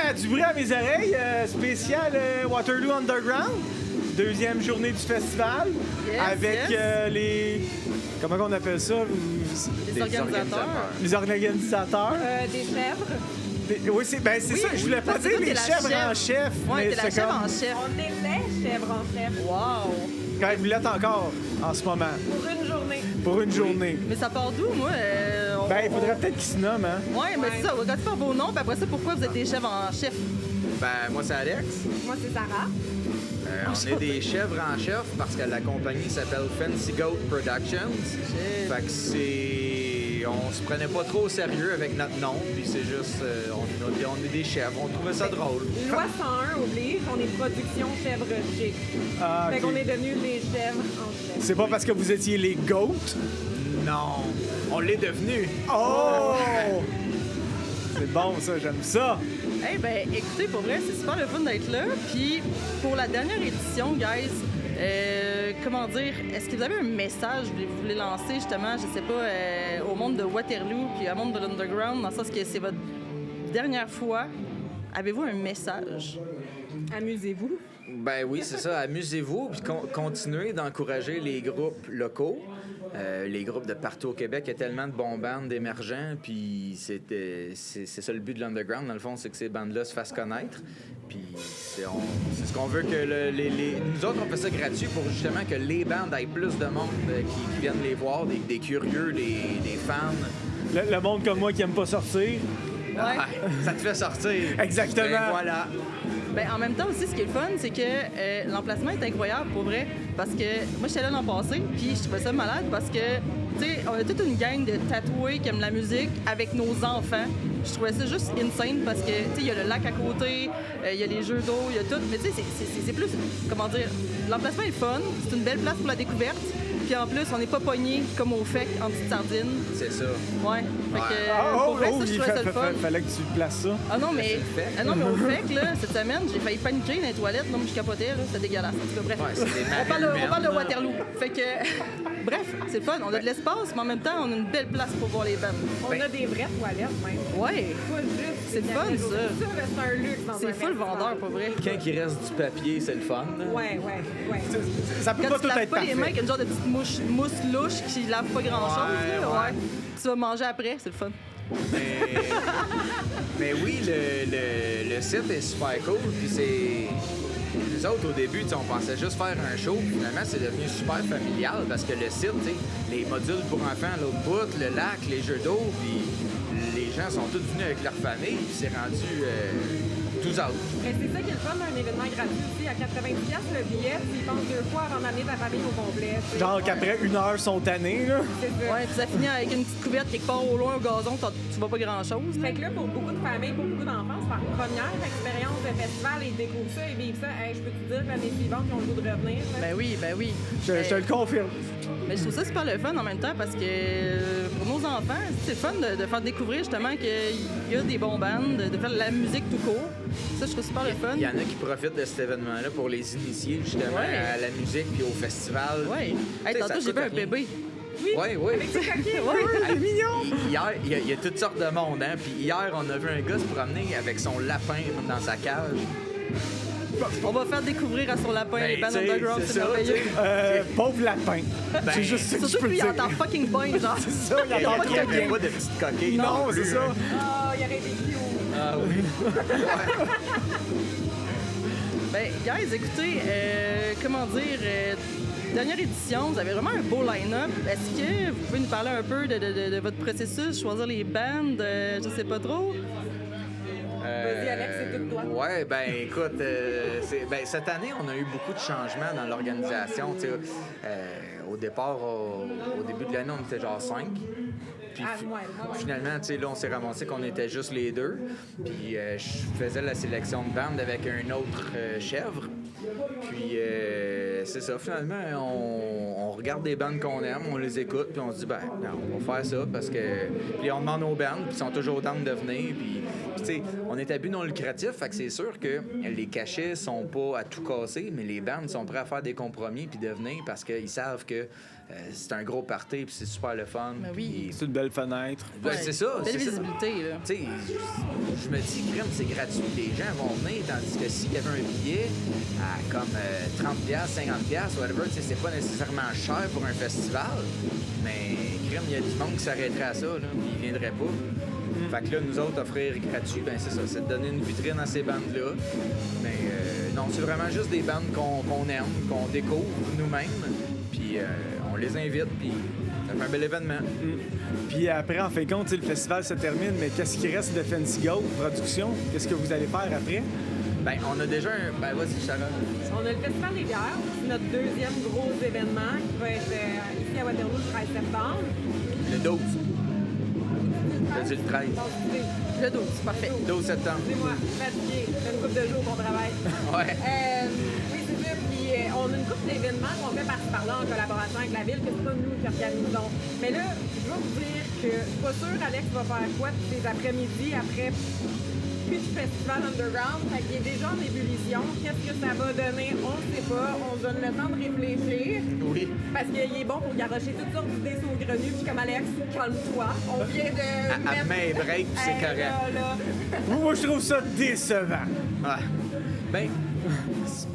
à Du bruit à mes oreilles, spécial Waterloo Underground. Deuxième journée du festival. Yes, avec yes. Les... Comment on appelle ça? Les organisateurs. Les organisateurs. Des chèvres. Oui, c'est ça. Je voulais pas dire les chèvres en chef. Ouais, mais t'es la c'est chèvre comme... en chef. On est les chèvres en chef. Wow! Quand vous l'êtes encore en ce moment. Pour une journée. Pour une journée. Mais ça part d'où, moi? Il faudrait peut-être qu'ils se nomment, hein? Ouais, mais c'est ça. On va faire vos noms, puis après ça, pourquoi vous êtes des chefs en chef? Ben, moi, c'est Alex. Moi, c'est Sarah. On est des chèvres en chef parce que la compagnie s'appelle Fancy Goat Productions. Fait que c'est... On se prenait pas trop au sérieux avec notre nom, puis c'est juste... on est des chèvres, on trouvait ça drôle. Loi 101 oblige, on est production chèvre G. Ah, Fait ok. qu'on est devenus les chèvres en chef. C'est pas parce que vous étiez les goats? Non, on l'est devenu. Oh! C'est bon, ça, j'aime ça. Eh ben, écoutez, pour vrai, c'est super le fun d'être là. Puis, pour la dernière édition, guys, comment dire, est-ce que vous avez un message que vous voulez lancer, justement, je sais pas, au monde de Waterloo puis au monde de l'Underground, dans le sens que c'est votre dernière fois? Avez-vous un message? Amusez-vous. Ben oui, c'est ça. Amusez-vous, puis continuez d'encourager les groupes locaux. Les groupes de partout au Québec, il y a tellement de bons bands émergents, puis c'est ça le but de l'Underground, dans le fond, c'est que ces bandes-là se fassent connaître. Puis c'est ce qu'on veut que nous autres, on fait ça gratuit pour justement que les bandes aient plus de monde qui viennent les voir, des curieux, des fans. Le monde comme moi qui aime pas sortir. Ah, ça te fait sortir. Exactement. Ben, voilà. Ben, en même temps aussi, ce qui est le fun, c'est que l'emplacement est incroyable, pour vrai. Parce que moi, j'étais là l'an passé, puis je trouvais ça malade parce que, tu sais, on a toute une gang de tatoués qui aiment la musique avec nos enfants. Je trouvais ça juste insane parce que, tu sais, il y a le lac à côté, il y a les jeux d'eau, il y a tout. Mais tu sais, c'est plus, comment dire, l'emplacement est fun, c'est une belle place pour la découverte. Puis en plus, on n'est pas pognés comme au FEC en petite sardine. C'est ça. Ouais. Fait que, pour vrai, ça, je trouvais ça le fun. Fallait que tu places ça. Ah non, mais au FEC, là, cette semaine, j'ai failli paniquer dans les toilettes. Non, mais je capotais, là. C'était dégueulasse. En tout cas, bref. Ouais, c'est des on parle de Waterloo. Fait que, bref, c'est le fun. On a de l'espace, mais en même temps, on a une belle place pour voir les bandes. On a des vraies toilettes, même. Ouais. Pas juste. C'est le fun, ça. C'est un luxe dans un C'est full festival. vendeur, pour vrai. Quand il reste du papier, c'est le fun. Là. Ouais. Ça peut Quand pas tu tout laves être pas les parfait. mains avec une genre de petite mousse louche qui lave pas grand-chose, là, ouais. Tu vas manger après, c'est le fun. Mais oui, le site est super cool. Puis c'est. Nous autres, au début, on pensait juste faire un show. Puis finalement, c'est devenu super familial parce que le site, les modules pour enfants à l'autre bout, le lac, les jeux d'eau, puis les gens sont tous venus avec leur famille. Puis c'est rendu tous autres. Mais c'est ça qui est le fun d'un événement gratuit aussi. À 90$ le billet, tu y penses 2 fois avant d'amener ta famille au complet. t'sais. Genre qu'après 1 heure sont tannés, là. C'est ça. Ouais, puis ça finit avec une petite couverte quelque part au loin au gazon, tu vois pas grand-chose. Fait que là, pour beaucoup de familles, pour beaucoup d'enfants, c'est leur première expérience de festival et ils découvrent ça et vivent ça. Hey, je peux te dire, l'année suivante, ils ont le goût de revenir. Là. Ben oui. Je te le confirme. Mais je trouve ça super le fun en même temps parce que pour nos enfants, c'est le fun de faire découvrir justement qu'il y a des bons bands, de faire de la musique tout court. Ça, je trouve super le fun. Il y en a qui profitent de cet événement-là pour les initier justement à la musique puis au festival. Ouais. Hey, Tu sais, tantôt, ça j'ai coûte vu un rien. bébé. Oui. Avec ses coquilles. C'est mignon! Hier, il y a toutes sortes de monde, hein. Puis hier, on a vu un gars se promener avec son lapin dans sa cage. On va faire découvrir à son lapin Ben, les bands tu sais, underground, c'est c'est ça, merveilleux. tu sais. Pauvre lapin. C'est juste ça que je Surtout peux que lui, il dire. entend fucking bien, genre. C'est ça, il Il entend n'y très avait bien. pas de petites coquilles. Non, plus, c'est ça. hein. Ah, il aurait été cute. Ah oui. Ben, guys, écoutez, comment dire, dernière édition, vous avez vraiment un beau line-up. Est-ce que vous pouvez nous parler un peu de votre processus, choisir les bands, je sais pas trop? Vas-y, Alex, c'est tout toi. Ouais, ben écoute, cette année, on a eu beaucoup de changements dans l'organisation. Tu sais, au départ, au début de l'année, on était genre 5. Puis finalement, tu sais, là, on s'est ramassé qu'on était juste les deux. Puis je faisais la sélection de bande avec un autre chèvre. Puis c'est ça, finalement, on regarde des bandes qu'on aime, on les écoute, puis on se dit, ben, on va faire ça parce que. Puis on demande aux bandes, puis ils sont toujours down de venir. Puis tu sais, on est à but non lucratif, fait que c'est sûr que les cachets sont pas à tout casser, mais les bandes sont prêts à faire des compromis puis de venir parce qu'ils savent que c'est un gros party, puis c'est super le fun. Ben oui. Puis- C'est une belle fenêtre. Ben, c'est ça. Belle c'est ça. visibilité, là. Tu sais, je me dis, crème, c'est gratuit, les gens vont venir, tandis que s'il y avait un billet à comme 30$, 50$, whatever, tu sais, c'est pas nécessairement cher pour un festival, mais crème, il y a du monde qui s'arrêterait à ça, là, puis ils viendraient pas. Fait que là, nous autres, offrir gratuit, ben c'est ça, c'est de donner une vitrine à ces bandes-là. Mais non, c'est vraiment juste des bandes qu'on aime, qu'on découvre nous-mêmes, puis on les invite, puis ça fait un bel événement. Puis après, en fin de compte, tu sais, le festival se termine, mais qu'est-ce qui reste de Fancy Goat Production? Qu'est-ce que vous allez faire après? Ben, on a déjà un... Ben, vas-y, Sarah. On a le Festival des bières, c'est notre deuxième gros événement qui va être ici à Waterloo le 13 septembre. Le 12. T'as dit le 13. Le 12, parfait. 12 septembre. C'est moi, fatiguée. C'est une couple de jours qu'on travaille. Ouais. Oui, c'est ça. Puis on a une couple d'événements qu'on fait par-ci par-là en collaboration avec la ville, que c'est pas nous qui organisons. Mais là, je veux vous dire que je suis pas sûre Alex va faire quoi ces après-midi après plus de festival underground. Fait qu'il est déjà en ébullition. Qu'est-ce que ça va donner? On ne sait pas. On se donne le temps de réfléchir. Oui. Parce qu'il est bon pour garrocher toutes sortes d'idées saugrenues. Puis comme Alex, calme-toi. On vient de. À main break, puis c'est correct. Là. Moi, je trouve ça décevant. Ouais. Ben, c'est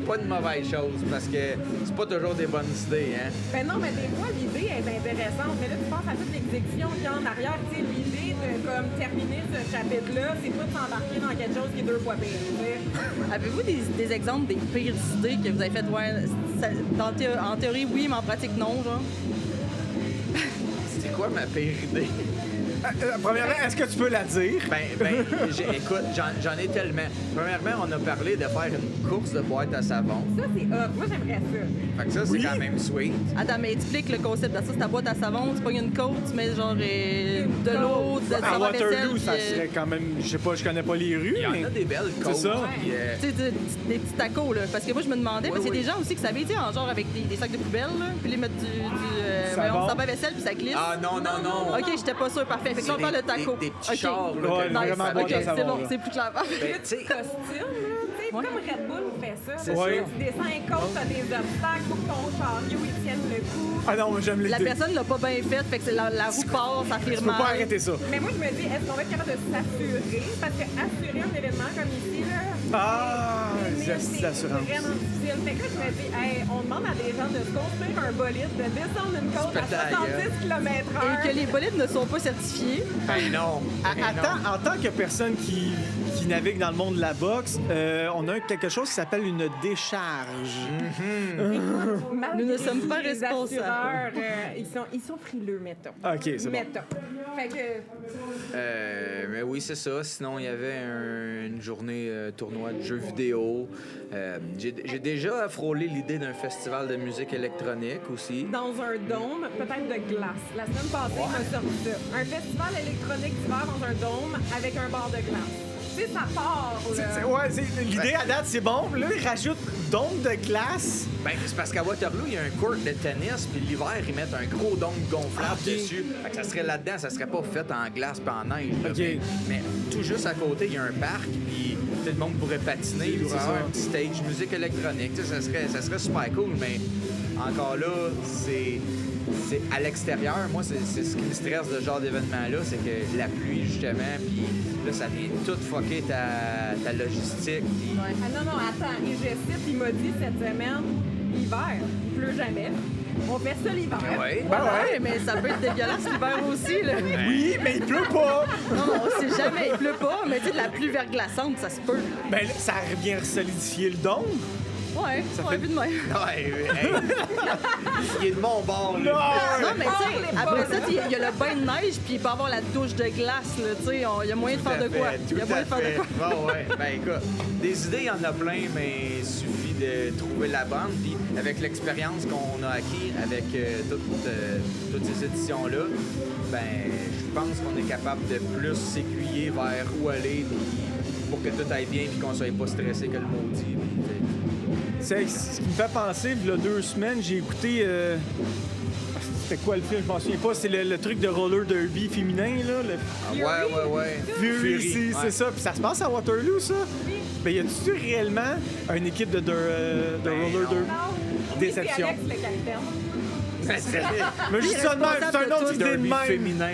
pas une mauvaise chose, parce que c'est pas toujours des bonnes idées, hein. Ben non, mais des fois, l'idée est intéressante. Mais là, tu penses à toute l'exécution qu'il y a en arrière. Tu sais, l'idée de comme, terminer ce chapitre-là, c'est pas de s'embarquer dans quelque chose qui est deux fois pire. Tu sais. Avez-vous des exemples des pires idées que vous avez faites? Ouais, en théorie, oui, mais en pratique, non, genre. C'est quoi ma pire idée? Premièrement, est-ce que tu peux la dire? Écoute, j'en ai tellement. Premièrement, on a parlé de faire une course de boîte à savon. Ça, c'est up. Moi, j'aimerais ça. Fait que ça, c'est quand même sweet. Attends, mais explique le concept de ça. C'est ta boîte à savon, tu pognes une côte, tu mets genre de l'eau, de À savon à vaisselle. Waterloo, ça puis, serait quand même... Je sais pas, je connais pas les rues, Il y en mais... a des belles côtes. C'est ça. puis, tu sais, des petits tacos, là. Parce que moi, je me demandais, parce qu'il y a oui. des gens aussi qui savaient, tu sais, en genre avec des sacs de poubelle, là, puis les mettre du Savon. savon à vaisselle, puis ça glisse. Ah non, non, non. OK, j'étais pas sûre. Parfait. Fait que là, on parle de taco. Des petits OK. chars, là, Ouais, que- vraiment Nice. boîte OK, à c'est savon, bon, là. c'est plus clair. Ben, tu sais, Costume, là. Tu sais, Ouais. comme Red Bull fait ça. C'est Ouais. Tu descends un côte, t'as des obstacles pour que ton chariot il tienne le coup. Ah non, mais j'aime La l'idée. personne l'a pas bien faite, fait que c'est la roue part, ça Tu firme peux pas mal. arrêter ça. Mais moi, je me dis, est-ce qu'on va être capable de s'assurer? Parce que assurer un événement comme ici, là, Ah, c'est c'est d'assurance. vraiment difficile. Fait que là, je me dis, hey, on demande à des gens de se construire un bolide, de descendre une côte à pètes la 70 km/h. Et que les bolides ne sont pas certifiés. ben non. Ben non. Attends, en tant que personne qui navigue dans le monde de la boxe, on a quelque chose qui s'appelle une décharge. Malgré Nous ne sommes pas les responsables. assureurs, ils sont frileux, mettons. OK, c'est bon. Mettons. Fait que, Mais oui, c'est ça. Sinon, il y avait une journée tournoi de jeux vidéo. J'ai déjà frôlé l'idée d'un festival de musique électronique aussi. dans un dôme, peut-être de glace. La semaine passée, il m'a sorti ça. Un festival électronique d'hiver dans un dôme avec un bar de glace. Tu sais, ça part, là. Ouais, l'idée à date, c'est bon. Là, ils rajoutent dôme de glace. Ben, c'est parce qu'à Waterloo, il y a un court de tennis, puis l'hiver, ils mettent un gros dôme gonflable dessus. Fait que ça serait là-dedans, ça serait pas fait en glace puis en neige. là. OK. Mais tout juste à côté, il y a un parc, puis tout le monde pourrait patiner, puis C'est ça. avoir un petit stage musique électronique. Tu sais, ça serait super cool, mais encore là, c'est à l'extérieur. Moi, c'est ce qui me stresse de ce genre d'événement-là, c'est que la pluie, justement, puis là, ça vient tout fucker ta logistique. puis- Ah non, non, attends. Et je cite, il m'a dit cette semaine, hiver, il pleut jamais. On fait ça l'hiver. Ouais. Ben Ouais, mais ça peut être dégueulasse l'hiver aussi, là. Oui, mais il pleut pas. Non, non, on sait jamais, il pleut pas, mais tu sais, de la pluie verglaçante, ça se peut. Ben, là, ça vient solidifier le dôme. Ouais, fait- vu de même. Ouais, hey. Il est de mon bord, là. Non, mais tu sais, après ça, il y a le bain de neige, puis il peut y avoir la douche de glace, là, tu sais, il y a moyen de faire de quoi. Il y a moyen de faire de quoi. Bon, ouais. Ben, écoute, des idées, il y en a plein, mais il suffit de trouver la bonne. Puis, avec l'expérience qu'on a acquis avec toutes ces éditions-là, ben, je pense qu'on est capable de plus s'aiguiller vers où aller, puis pour que tout aille bien, puis qu'on soit pas stressé que le maudit. puis, tu sais. C'est ce qui me fait penser, il y a 2 semaines, j'ai écouté. C'était quoi le film? Je m'en souviens pas. C'est le truc de roller derby féminin, là. Le Ah, ouais. Fury, c'est ouais. ça. Puis ça se passe à Waterloo, ça? Ben, y a-tu réellement une équipe de roller derby? Oui, c'est Déception. Alex, le capitaine. Mais juste ça de même, c'est un autre idée de Derby même. féminin.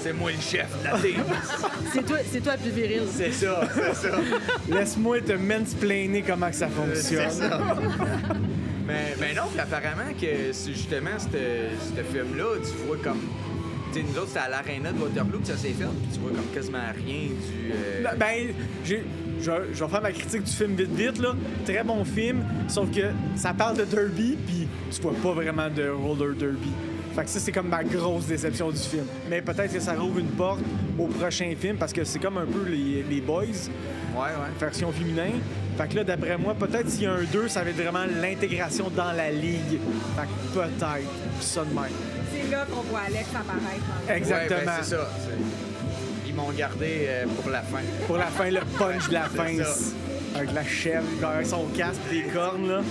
C'est moi le chef de la team. C'est toi le plus viril. C'est ça. Laisse-moi te mansplainer comment que ça fonctionne. C'est ça. mais non, puis apparemment que c'est justement ce film-là, tu vois comme... Tu sais, nous autres, c'est à l'aréna de Waterloo que ça s'est fait, puis tu vois comme quasiment rien du... Je vais faire ma critique du film vite, là. Très bon film, sauf que ça parle de derby, puis tu vois pas vraiment de roller derby. Fait que ça, c'est comme ma grosse déception du film. Mais peut-être que ça rouvre une porte au prochain film, parce que c'est comme un peu les Boys, version féminin. Fait que là, d'après moi, peut-être s'il y a un 2, ça va être vraiment l'intégration dans la ligue. Fait que peut-être, ça de même. C'est là qu'on voit Alex apparaître. Exactement. Ouais, ben, c'est ça. Ils m'ont gardé pour la fin. Pour la fin, le punch de la fin. C'est ça. Avec la chèvre, avec son casque, des cornes, là.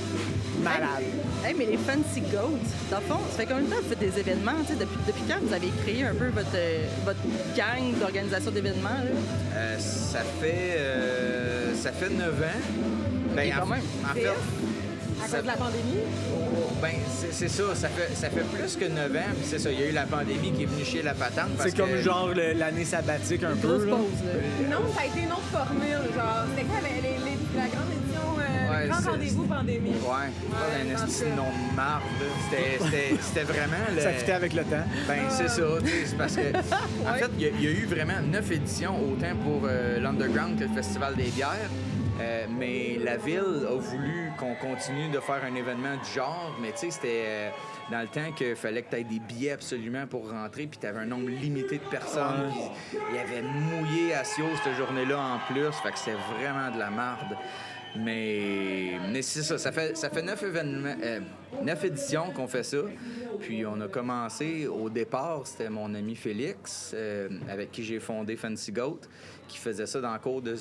Malade. Hey, mais les Fancy Goats, dans le fond, ça fait combien de temps que vous faites des événements? Tu sais, depuis quand vous avez créé un peu votre gang d'organisation d'événements? Là? Ça fait 9 ans. Ben, quand même. En fait, À cause de la pandémie? ben, c'est ça. Ça fait plus que 9 ans. Puis c'est ça, il y a eu la pandémie qui est venue chier la patente. parce C'est comme que- genre l'année sabbatique un peu. Grosse Là. pause, là. Non, ça a été une autre formule. Genre, c'était quoi la grande édition, le grand c'est- rendez-vous pandémie? Ouais, pas un en esti tout de cas. nom de marde, là. C'était vraiment... Ça fitait avec le temps. Ben, c'est ça, tu sais, c'est parce que... En fait, il y a eu vraiment 9 éditions, autant pour l'Underground que le Festival des bières. Mais la ville a voulu qu'on continue de faire un événement du genre, mais tu sais, c'était dans le temps qu'il fallait que tu aies des billets absolument pour rentrer, puis tu avais un nombre limité de personnes, puis il y avait mouillé à Sio cette journée-là en plus, fait que c'était vraiment de la marde. Mais c'est ça, ça fait 9 événements, 9 éditions qu'on fait ça. Puis on a commencé, au départ, c'était mon ami Félix, avec qui j'ai fondé Fancy Goat, qui faisait ça dans le cours de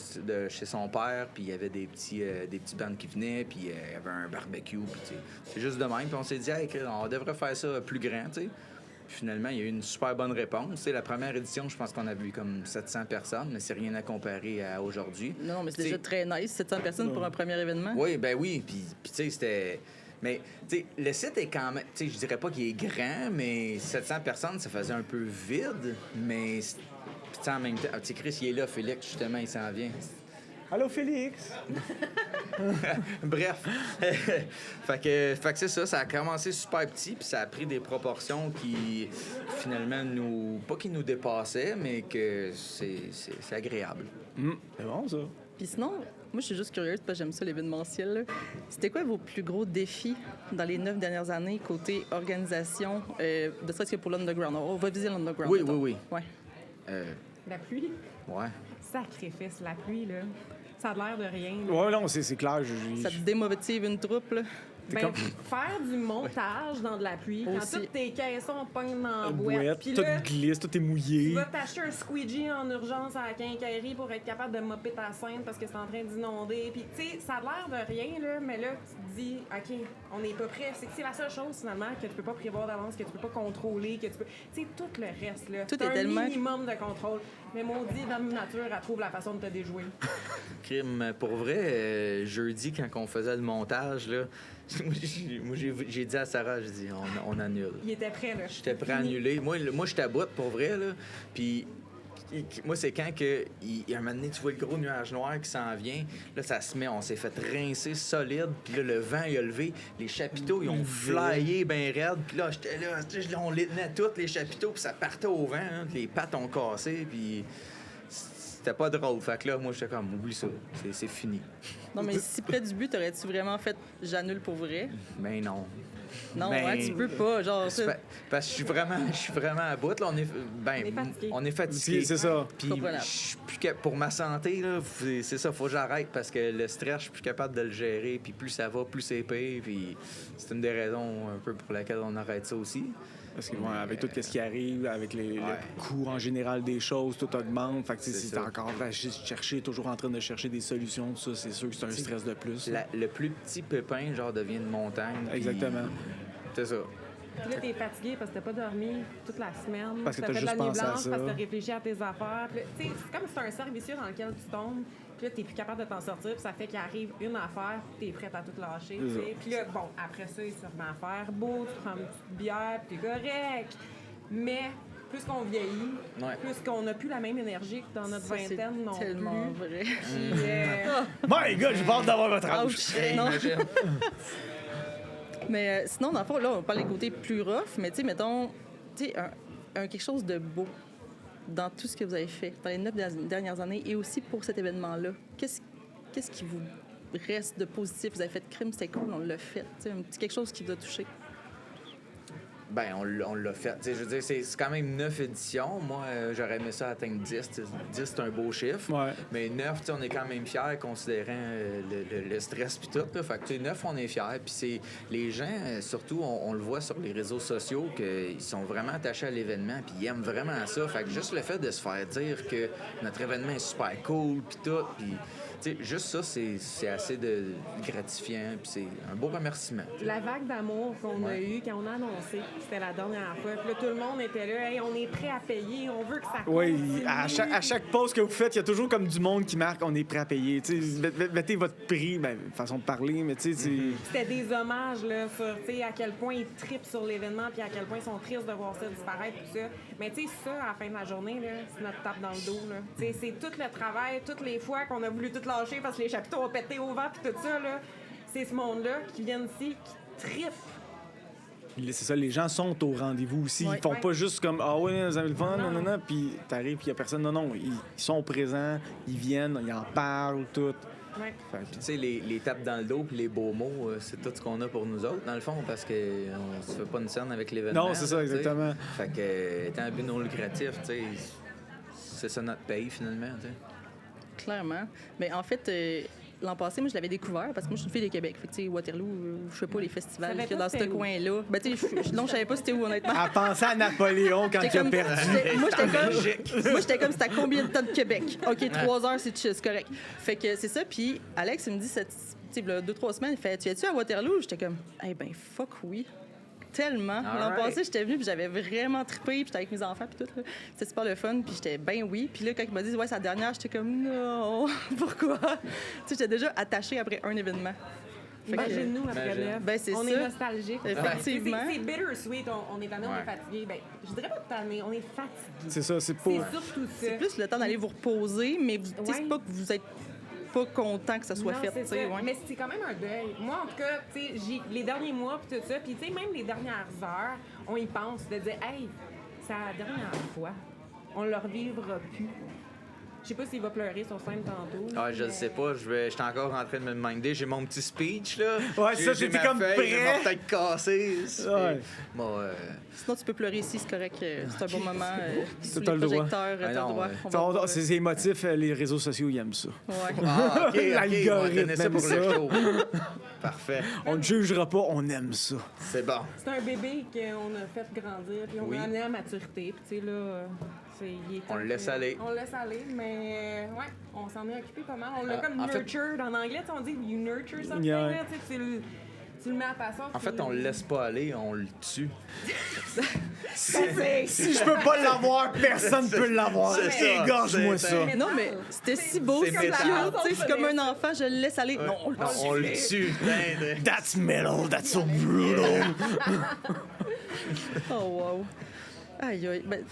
chez son père, puis il y avait des petits bands qui venaient, puis il y avait un barbecue, puis tu sais, c'est juste de même. Puis on s'est dit, hey, on devrait faire ça plus grand, tu sais. Puis finalement, il y a eu une super bonne réponse. Tu sais, la première édition, je pense qu'on a vu comme 700 personnes, mais c'est rien à comparer à aujourd'hui. Non, mais c'est T'sais, déjà très nice, 700 personnes pour un premier événement. oui, ben oui. Puis tu sais, c'était... Mais, tu sais, le site est quand même... Tu sais, je dirais pas qu'il est grand, mais 700 personnes, ça faisait un peu vide. Mais, tu sais, en même temps... Tu sais, Chris, il est là, Félix, justement, il s'en vient. Allô, Félix? Bref. fait que c'est ça a commencé super petit, puis ça a pris des proportions qui, finalement, pas qui nous dépassaient, mais que c'est agréable. C'est bon, ça. Puis sinon, moi, je suis juste curieuse parce que j'aime ça, l'événementiel. Là. C'était quoi vos plus gros défis dans les 9 dernières années côté organisation, de serait-ce que pour l'Underground? On va viser l'Underground. Oui, mettons. oui. Ouais. La pluie? Ouais. Sacrifice, la pluie, là. Ça a l'air de rien. là. Ouais, non, c'est clair. Ça te démotive une troupe, là? Ben, faire du montage dans de la pluie, quand Aussi. toutes tes caissons pognent dans la Bouette, boîte, puis tout là, glisse, tout est mouillé. tu vas t'acheter un squeegee en urgence à la quincaillerie pour être capable de mopper ta scène parce que c'est en train d'inonder. Puis, tu sais, ça a l'air de rien, là, mais là, tu te dis, OK, on n'est pas prêt. C'est la seule chose, finalement, que tu peux pas prévoir d'avance, que tu peux pas contrôler, que tu peux... Tu sais, tout le reste, là, Tout c'est est un tellement- minimum de contrôle. Mais maudit, Dame Nature, elle trouve la façon de te déjouer. Crime, pour vrai, jeudi, quand on faisait le montage, là, moi, j'ai dit à Sarah, j'ai dit, on annule. Il était prêt, là. J'étais prêt à annuler. Moi, je t'aboute pour vrai, là. Puis, moi, c'est quand que, un moment donné, tu vois le gros nuage noir qui s'en vient. Là, ça se met, on s'est fait rincer solide. Puis là, le vent, il a levé. Les chapiteaux, ils ont flyé bien raide. Puis là, j'étais là, on les tenait tous, les chapiteaux, puis ça partait au vent. Hein, puis les pattes ont cassé, puis c'était pas drôle. Fait que là, moi, j'étais comme, oublie ça, c'est fini. Non, mais si près du but, t'aurais-tu vraiment fait j'annule pour vrai? Mais non. Non, Ben, hein, tu peux pas. Genre, C'est parce que je suis vraiment à bout. Là, on est fatigué. C'est ça. Puis Comprenable. je suis plus pour ma santé, là, c'est ça, faut que j'arrête parce que le stress, je suis plus capable de le gérer. Puis plus ça va, plus c'est pire. Puis c'est une des raisons un peu pour laquelle on arrête ça aussi. Parce que avec tout ce qui arrive, avec le coût en général des choses, tout augmente. Fait que c'est ça. encore toujours en train de chercher des solutions, tout ça, c'est sûr que c'est un stress de plus. Le plus petit pépin, genre, devient une montagne. puis Exactement. C'est ça. Puis là, t'es fatigué parce que t'as pas dormi toute la semaine. Parce que t'as t'as fait de la juste nuit pensé à blanche, ça. parce que t'as réfléchi à tes affaires. Puis là, tu sais, c'est comme si c'est un cercle vicieux dans lequel tu tombes. Puis là, t'es plus capable de t'en sortir. Puis ça fait qu'il arrive une affaire, puis t'es prête à tout lâcher. tu sais. Puis là, bon, après ça, il se remet à faire beau, tu prends une petite bière, puis t'es correct. Mais plus qu'on vieillit, plus qu'on n'a plus la même énergie que dans notre vingtaine non tellement plus. vrai. Puis, My God, j'ai hâte d'avoir votre âge. Ouch, non. Mais sinon, dans le fond, là, on parle des côtés plus rough, mais tu sais, mettons, tu sais, quelque chose de beau dans tout ce que vous avez fait dans les 9 dernières années et aussi pour cet événement-là. Qu'est-ce qui vous reste de positif? Vous avez fait crime, c'était cool, on l'a fait. Tu sais, un petit quelque chose qui vous a touché. Ben, on l'a fait. T'sais, je veux dire, c'est quand même 9 éditions. Moi, j'aurais aimé ça atteindre 10. 10, c'est un beau chiffre. Ouais. Mais 9, on est quand même fiers, considérant le stress puis tout. Là. Fait que 9, on est fiers. Puis c'est les gens, surtout, on le voit sur les réseaux sociaux, qu'ils sont vraiment attachés à l'événement puis ils aiment vraiment ça. Fait que juste le fait de se faire dire que notre événement est super cool puis tout, puis... T'sais, juste ça, c'est assez gratifiant, puis c'est un beau remerciement. T'sais. la vague d'amour qu'on a eue quand on a annoncé, c'était la dernière fois. Puis là, tout le monde était là, hey, on est prêt à payer, on veut que ça Oui, continue. à chaque pause que vous faites, il y a toujours comme du monde qui marque on est prêt à payer. Tu sais, mettez votre prix, ben, façon de parler, mais tu sais, C'était des hommages là, sur tu sais, à quel point ils trippent sur l'événement, puis à quel point ils sont tristes de voir ça disparaître, tout ça. Mais tu sais, ça, à la fin de la journée, là, c'est notre tape dans le dos. Là. Tu sais, c'est tout le travail, toutes les fois qu'on a voulu tout lâcher parce que les chapiteaux ont pété au vent, puis tout ça, là. C'est ce monde-là qui vient ici, qui trippe. c'est ça, les gens sont au rendez-vous aussi. Ils font pas juste comme ah ouais, vous avez le fun, non, puis t'arrives, puis il y a personne. Non, ils sont présents, ils viennent, ils en parlent, tout. Ouais. Tu sais, les tapes dans le dos puis les beaux mots, c'est tout ce qu'on a pour nous autres, dans le fond, parce qu'on se fait pas une scène avec l'événement. Non, c'est ça, exactement. Fait que, étant un but non lucratif, tu sais, c'est ça notre paye, finalement, tu sais. Clairement. Mais en fait, l'an passé, moi, je l'avais découvert parce que moi, je suis une fille de Québec. Fait que, tu sais, Waterloo, je sais pas les festivals savais qu'il y a pas dans ce c'était où. coin-là. Ben, tu sais, non, je savais pas c'était où, honnêtement. À penser à Napoléon quand il a perdu. Moi, j'étais comme, c'était à combien de temps de Québec? OK, 3 heures, c'est correct. Fait que c'est ça. Puis Alex, il me dit, tu sais, 2-3 semaines, il fait, tu es-tu à Waterloo? J'étais comme, eh ben, fuck oui. Tellement. L'an passé, j'étais venue, puis j'avais vraiment trippé, puis j'étais avec mes enfants, puis tout. Là. C'était super le fun, puis j'étais ben oui. Puis là, quand il m'a dit, ouais, c'est la dernière, j'étais comme, non, pourquoi? Tu sais, j'étais déjà attachée après un événement. Imagine-nous après neuf. Ben, c'est on ça. est nostalgique. Effectivement. C'est bittersweet. On est tanné, on est fatigué. Ben, je dirais pas tanné, on est fatigué. C'est ça, c'est pas. C'est surtout ça. C'est plus le temps d'aller vous reposer, mais tu sais, c'est pas que vous êtes pas content que ça soit Non, fait. c'est Tu sais, ça. ouais. Mais c'est quand même un deuil. Moi, en tout cas, tu sais, les derniers mois, puis tout ça, puis tu sais, même les dernières heures, on y pense, de dire, hey, c'est la dernière fois. On le revivra plus. Je sais pas s'il va pleurer sur scène tantôt. Ah, je le sais pas. J'étais encore en train de me demander. J'ai mon petit speech, là. Ouais, ça, J'ai t'étais ma comme feuille, prêt. j'ai ma tête cassée. Ouais. Bon, Sinon, tu peux pleurer ici, c'est correct. C'est un bon moment. Sous T'as les le droit. projecteurs, t'as le non, droit. ouais. On va C'est émotif, les réseaux sociaux, ils aiment ça. Ouais. ah, OK, L'algorithme on tenait ça pour aime le ça. show. Parfait. On ne jugera pas, on aime ça. C'est bon. C'est un bébé qu'on a fait grandir, puis on Oui. l'a amené à maturité. Puis tu sais, là, il est On temps le laisse que- aller. On le laisse aller, mais ouais, on s'en est occupé pas mal. On l'a comme en fait- nurtured. En anglais, tu sais, on dit you nurture something. Yeah. Là, tu sais, tu le mets à ta sauce. En fait, on le laisse pas aller, on le tue. Si je peux pas l'avoir, personne peut l'avoir. c'est ça. Égorge-moi C'est- ça. Non, mais c'était si beau, c'est c'est métal. cute, tu sais, c'est comme un enfant, je le laisse aller. Non, on le Non, on le tue. Ben, That's metal, that's so brutal. Oh, wow. Aïe, aïe. Ben,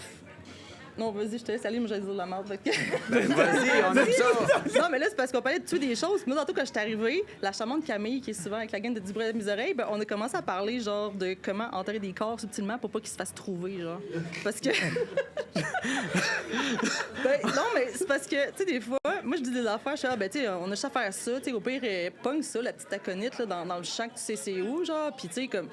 non, vas-y, je te laisse aller, moi, j'allais dire de la merde. fait que- ben, vas-y, on aime ça. Non, mais là, c'est parce qu'on parlait de tuer des choses. Moi, tantôt, quand je suis arrivée, la charmante Camille, qui est souvent avec la gang de Dubreuil à mes oreilles, ben, on a commencé à parler, genre, de comment enterrer des corps subtilement pour pas qu'ils se fassent trouver, genre. Parce que. Ben, non, mais c'est parce que, tu sais, des fois, moi, je dis des affaires, je suis, ah, ben, tu sais, on a juste à faire ça, tu sais, au pire, pogne ça, la petite aconite, là, dans le champ que tu sais c'est où, genre, puis, tu sais, comme.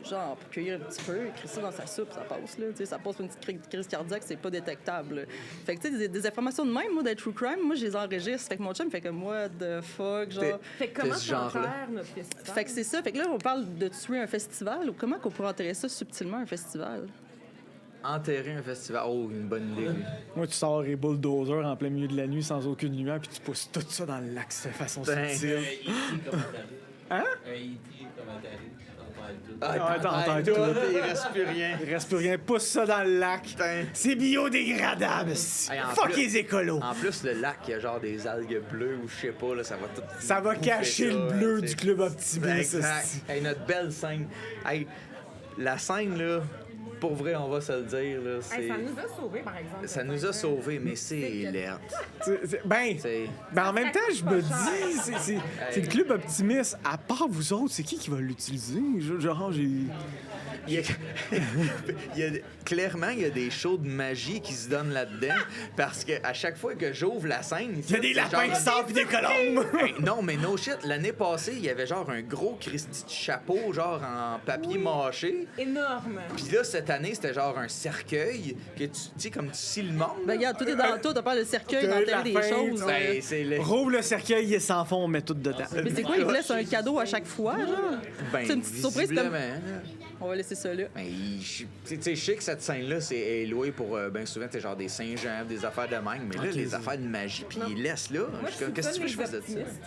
Genre, pour cueillir un petit peu, écrire ça dans sa soupe, ça passe, là. Tu sais, ça passe pour une petite crise cardiaque, c'est pas détectable, là. Fait que, tu sais, des informations de même, moi, d'être true crime, moi, je les enregistre. Fait que mon chum fait comme, what the fuck, genre. Fait que comment T'es ce tu genre-là. enterres notre festival? Fait que c'est ça. Fait que là, on parle de tuer un festival. Ou comment qu'on pourrait enterrer ça subtilement, un festival? Enterrer un festival. Oh, une bonne idée. lui. Moi, tu sors les bulldozers en plein milieu de la nuit sans aucune lumière, puis tu pousses tout ça dans le lac de façon Ben, subtile. E.T. comme un tarif. Hein? Un E.T. comme un tarif. T'entends tout. Il reste plus rien. Il reste plus rien. Pousse ça dans le lac. Putain. C'est biodégradable. Hey, en Fuck plus- les écolos. En plus, le lac, il y a genre des algues bleues ou je sais pas, là, ça va tout. Ça va bouffer cacher ça, le bleu tu du sais. club Optimiste. Exact. esti. Hey, notre belle scène. Hey, la scène, là, pour vrai, on va se le dire, là, c'est. Hey, ça nous a sauvés, par exemple. Ça nous a sauvés, mais c'est laid. Ben, C'est. ben, en même temps, je me Ça coûte pas dis, c'est le club Optimiste. À part vous autres, c'est qui va l'utiliser? Genre, j'ai. Il y a- clairement, il y a des shows de magie qui se donnent là-dedans parce que à chaque fois que j'ouvre la scène, Il y a des lapins qui sortent pis des colombes! Hey, non, mais no shit. L'année passée, il y avait genre un gros Christy de chapeau, genre en papier mâché. Énorme. Puis là, cette année, c'était genre un cercueil que tu sais, comme tu scies le monde. Ben, regarde, tout est dans tout. On parle de cercueil, De d'enterrer des lapin, choses. Ben, c'est le. Rouvre le cercueil, il est sans fond, on met tout dedans. Mais c'est quoi, ils vous laissent un cadeau à chaque fois, genre? Ben, C'est une petite surprise comme. visiblement, là. On va laisser ça là. Ben, tu sais, je sais que cette scène-là, c'est loué pour, ben souvent, t'es genre des Saint-Jean, des affaires de même, mais là, les affaires de magie, puis ils laissent là. Moi, Je suis comme, qu'est-ce que tu veux que je fasse de ça? optimistes.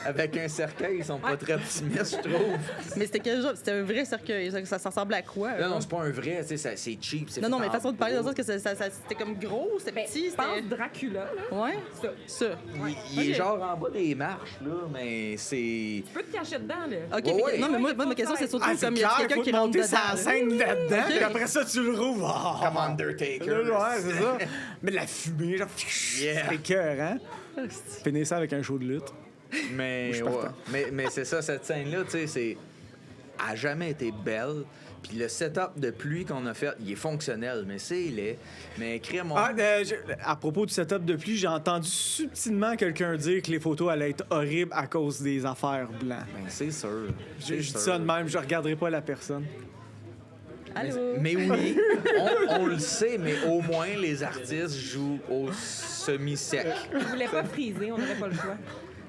Avec un cercueil, ils sont pas très optimistes, je trouve. Mais c'était quel genre? C'était un vrai cercueil. Ça ressemblait à quoi? Non, non, c'est pas un vrai, tu sais, c'est cheap. c'est Non, non, fait mais en façon de parler bois. dans le sens que c'était comme gros, c'était Ben, petit, je pense c'était. Dracula, là. Ouais? Ça. Ça. Il est Ok. genre en bas des marches, là, mais c'est. Tu peux te cacher dedans, là. Ok, Ouais, fait que- ouais. non, mais moi, ma question, c'est surtout Ah, c'est comme il y a clair, quelqu'un faut qui te rentre monter dedans. sa là. scène là-dedans, Ok. puis après ça, tu le rouvres. Ah. Comme Undertaker. Ouais, c'est ça. Mais de la fumée, genre, Yeah. c'est cœur, hein? Finir ça avec un show de lutte. Mais, je suis ouais. partant. mais c'est ça, cette scène-là, tu sais, c'est. A jamais été belle. Puis le setup de pluie qu'on a fait, il est fonctionnel, mais c'est laid. Mais crème, Ah, à propos du setup de pluie, j'ai entendu subtilement quelqu'un dire que les photos allaient être horribles à cause des affaires blancs. ben, c'est sûr. Je c'est dis sûr. ça de même, je regarderai pas la personne. Allô? Mais oui, on le sait, mais au moins les artistes jouent au semi-sec. Je voulais pas friser, on n'avait pas le choix.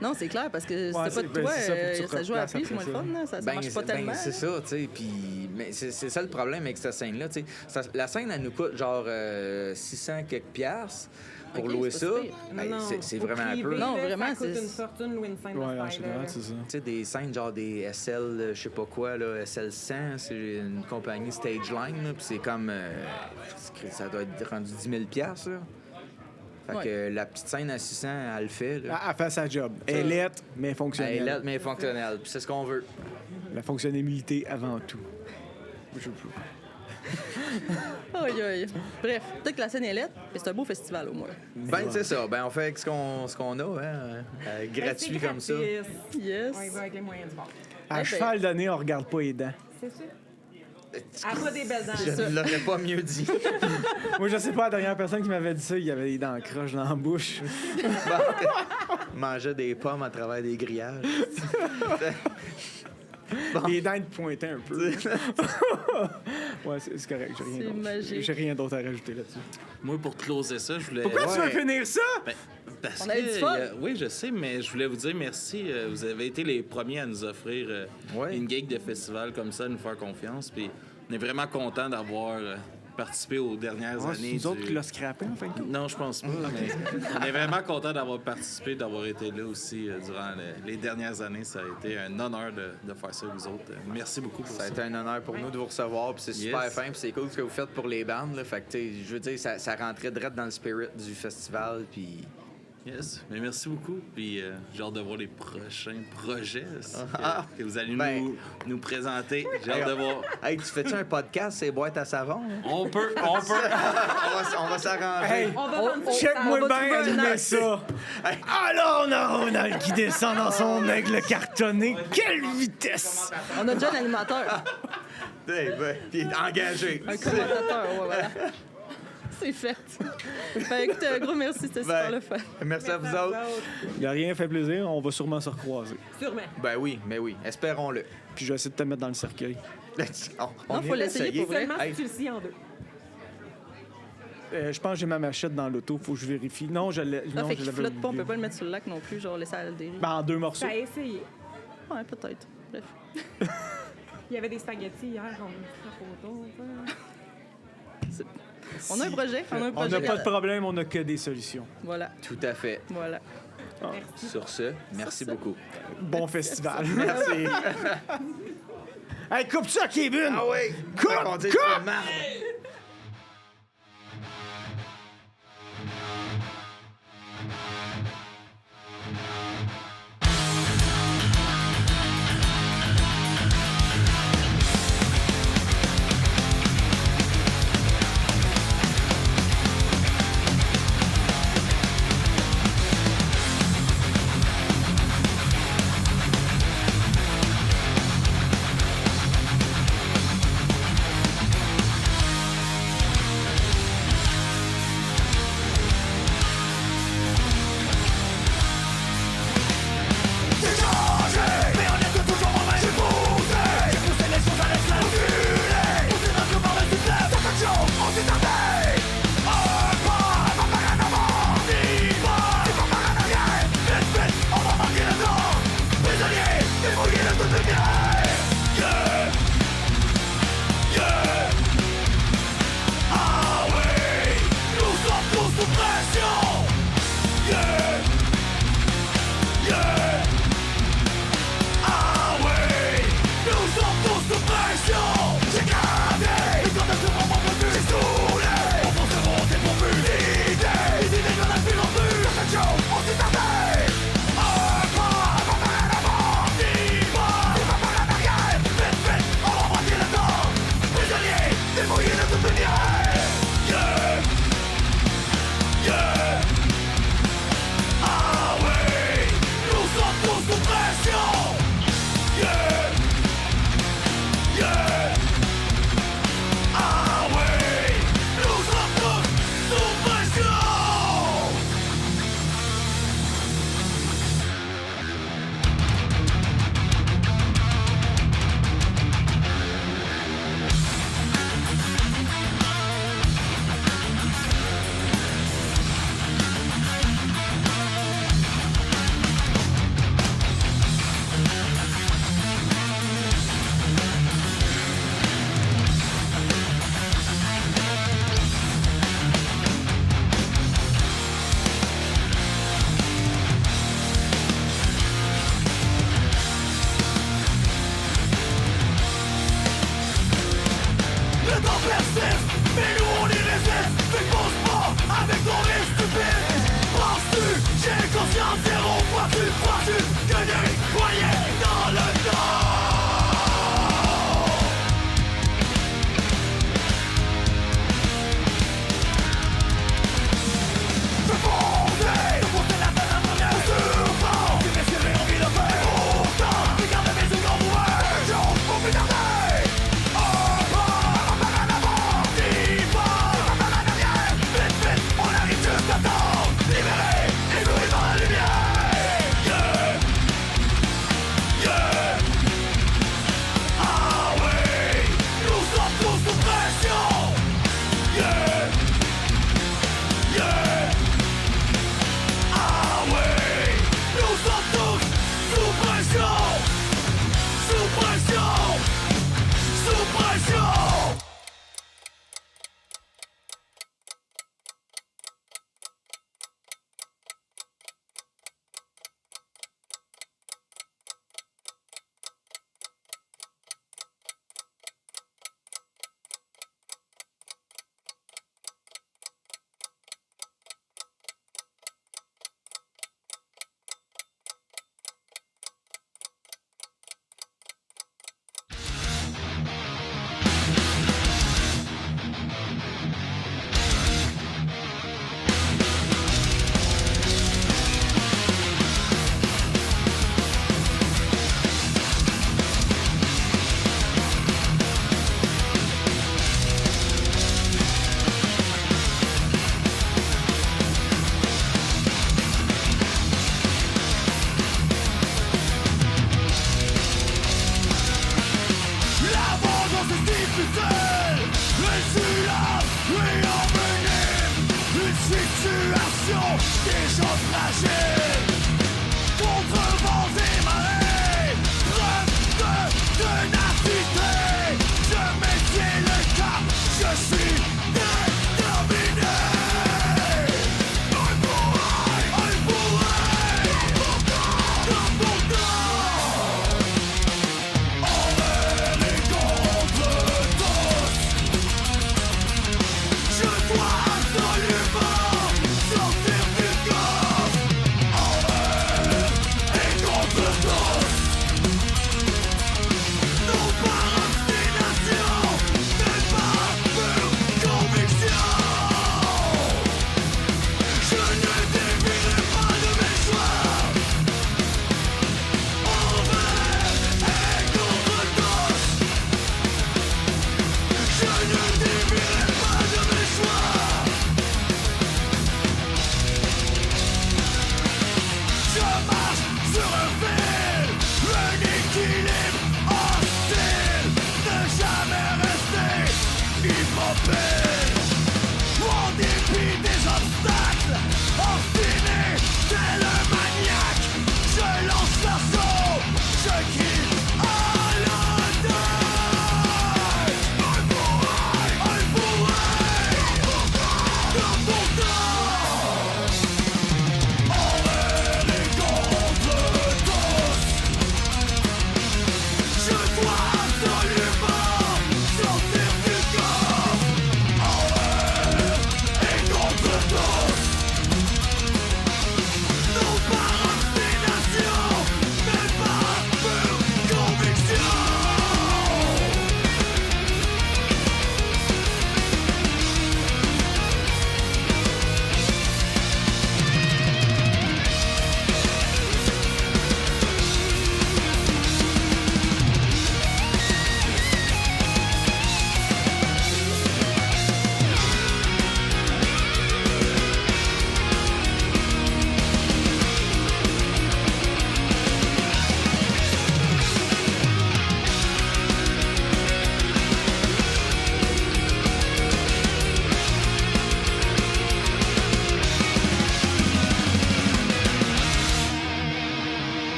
Non, c'est clair, parce que Ouais, c'était pas de ben, toi, c'est ça, faut que tu ça joue à replaces pluie, c'est moins le après fun, ça. là. Ça marche pas tellement. c'est ça, tu sais. Puis, mais c'est ça le problème avec cette scène-là, tu sais. La scène, elle nous coûte genre 600 quelques piastres pour Ok, louer c'est ça. pas si pire. Hey, c'est Au vraiment un privé, peu. Non, là, vraiment, ça coûte c'est- une fortune, louer une scène de Ouais, ce en général, taille-là. c'est ça. Tu sais, des scènes genre des SL, je sais pas quoi, là, SL100, c'est une compagnie Stageline, là, puis c'est comme. Ça doit être rendu 10 000 piastres, là. Fait Ouais. que la petite scène à 600, elle le fait, là. Elle fait sa job. Elle est laite, mais Elle est fonctionnelle. laide, mais fonctionnelle, puis c'est ce qu'on veut. La fonctionnalité avant tout. Aïe, aïe. Bref, peut-être que la scène est laide, mais c'est un beau festival au moins. Ben, c'est ça. Ben, on fait avec ce qu'on a, hein. Gratuit Ben, c'est comme ça. gratis. Yes. On y va avec les moyens du bord. À cheval donné, on regarde pas les dents. C'est ça. Elle a pas des belles dents. Je ne l'aurais pas mieux dit. Moi, je sais pas, la dernière personne qui m'avait dit ça, il y avait les dents croches dans la bouche. Mangeait des pommes à travers des grillages. Les dents te pointaient un peu. Ouais, c'est correct. J'ai rien C'est d'autre. magique. J'ai rien d'autre à rajouter là-dessus. Moi, pour closer ça, je voulais. Pourquoi tu veux Ouais. finir ça? Ben, parce On avait que, du fun. oui, je sais, mais je voulais vous dire merci. Vous avez été les premiers à nous offrir Ouais. une gig de festival comme ça, à nous faire confiance. Puis on est vraiment content d'avoir participé aux dernières Ah, c'est années. nous autres du- qui l'a scrappé, en fin de compte. Non, je pense pas. Mais on est vraiment content d'avoir participé, d'avoir été là aussi durant les dernières années. Ça a été un honneur de faire ça, vous autres. Merci beaucoup pour Ça ça. a été un honneur pour nous de vous recevoir. Puis c'est super Yes. fin. Puis c'est cool ce que vous faites pour les bandes. Là. Fait que, tu sais, je veux dire, ça rentrait direct dans le spirit du festival. Puis. Yes, mais merci beaucoup. Puis j'ai hâte de voir les prochains projets que vous allez Ben- nous présenter. J'ai hâte de voir. Hey, tu fais-tu un podcast, ces boîtes à savon? hein? On peut. on va s'arranger. Hey, On va vendre ça. check-moi on va bien, trouver un elle met axe. ça. Alors, on a Ronald qui descend dans son aigle cartonné. Quelle vitesse! On a déjà l'animateur, Hey, ben, puis engagé. un commentateur, ouais, voilà. C'est fait. Ben, écoute, un gros merci, c'était super Ben, le fun. Merci à vous autres. Il a rien fait plaisir, on va sûrement se recroiser. Sûrement. Ben oui, mais oui. Espérons-le. Puis je vais essayer de te mettre dans le cercueil. On Non, faut irait l'essayer essayer. pour vrai. Seulement Hey. si tu le scies en deux. Je pense que j'ai ma machette dans l'auto, faut que je vérifie. Non, je l'ai. Ah, Non, fait je qu'il l'avais flotte pas, on oublié. peut pas le mettre sur le lac non plus, genre laisser à la dérive. Ben, en 2 morceaux. T'as essayé. Ouais, peut-être. Bref. Il y avait des spaghettis hier, on a mis ça photo. On a un projet, on a un On projet. n'a pas de problème, on n'a que des solutions. Voilà, Tout à fait. voilà. Sur ce, merci beaucoup. Bon festival. Merci. Hey, coupe ça, Kevin! Ah oui! Coupe! On dit trop de marde.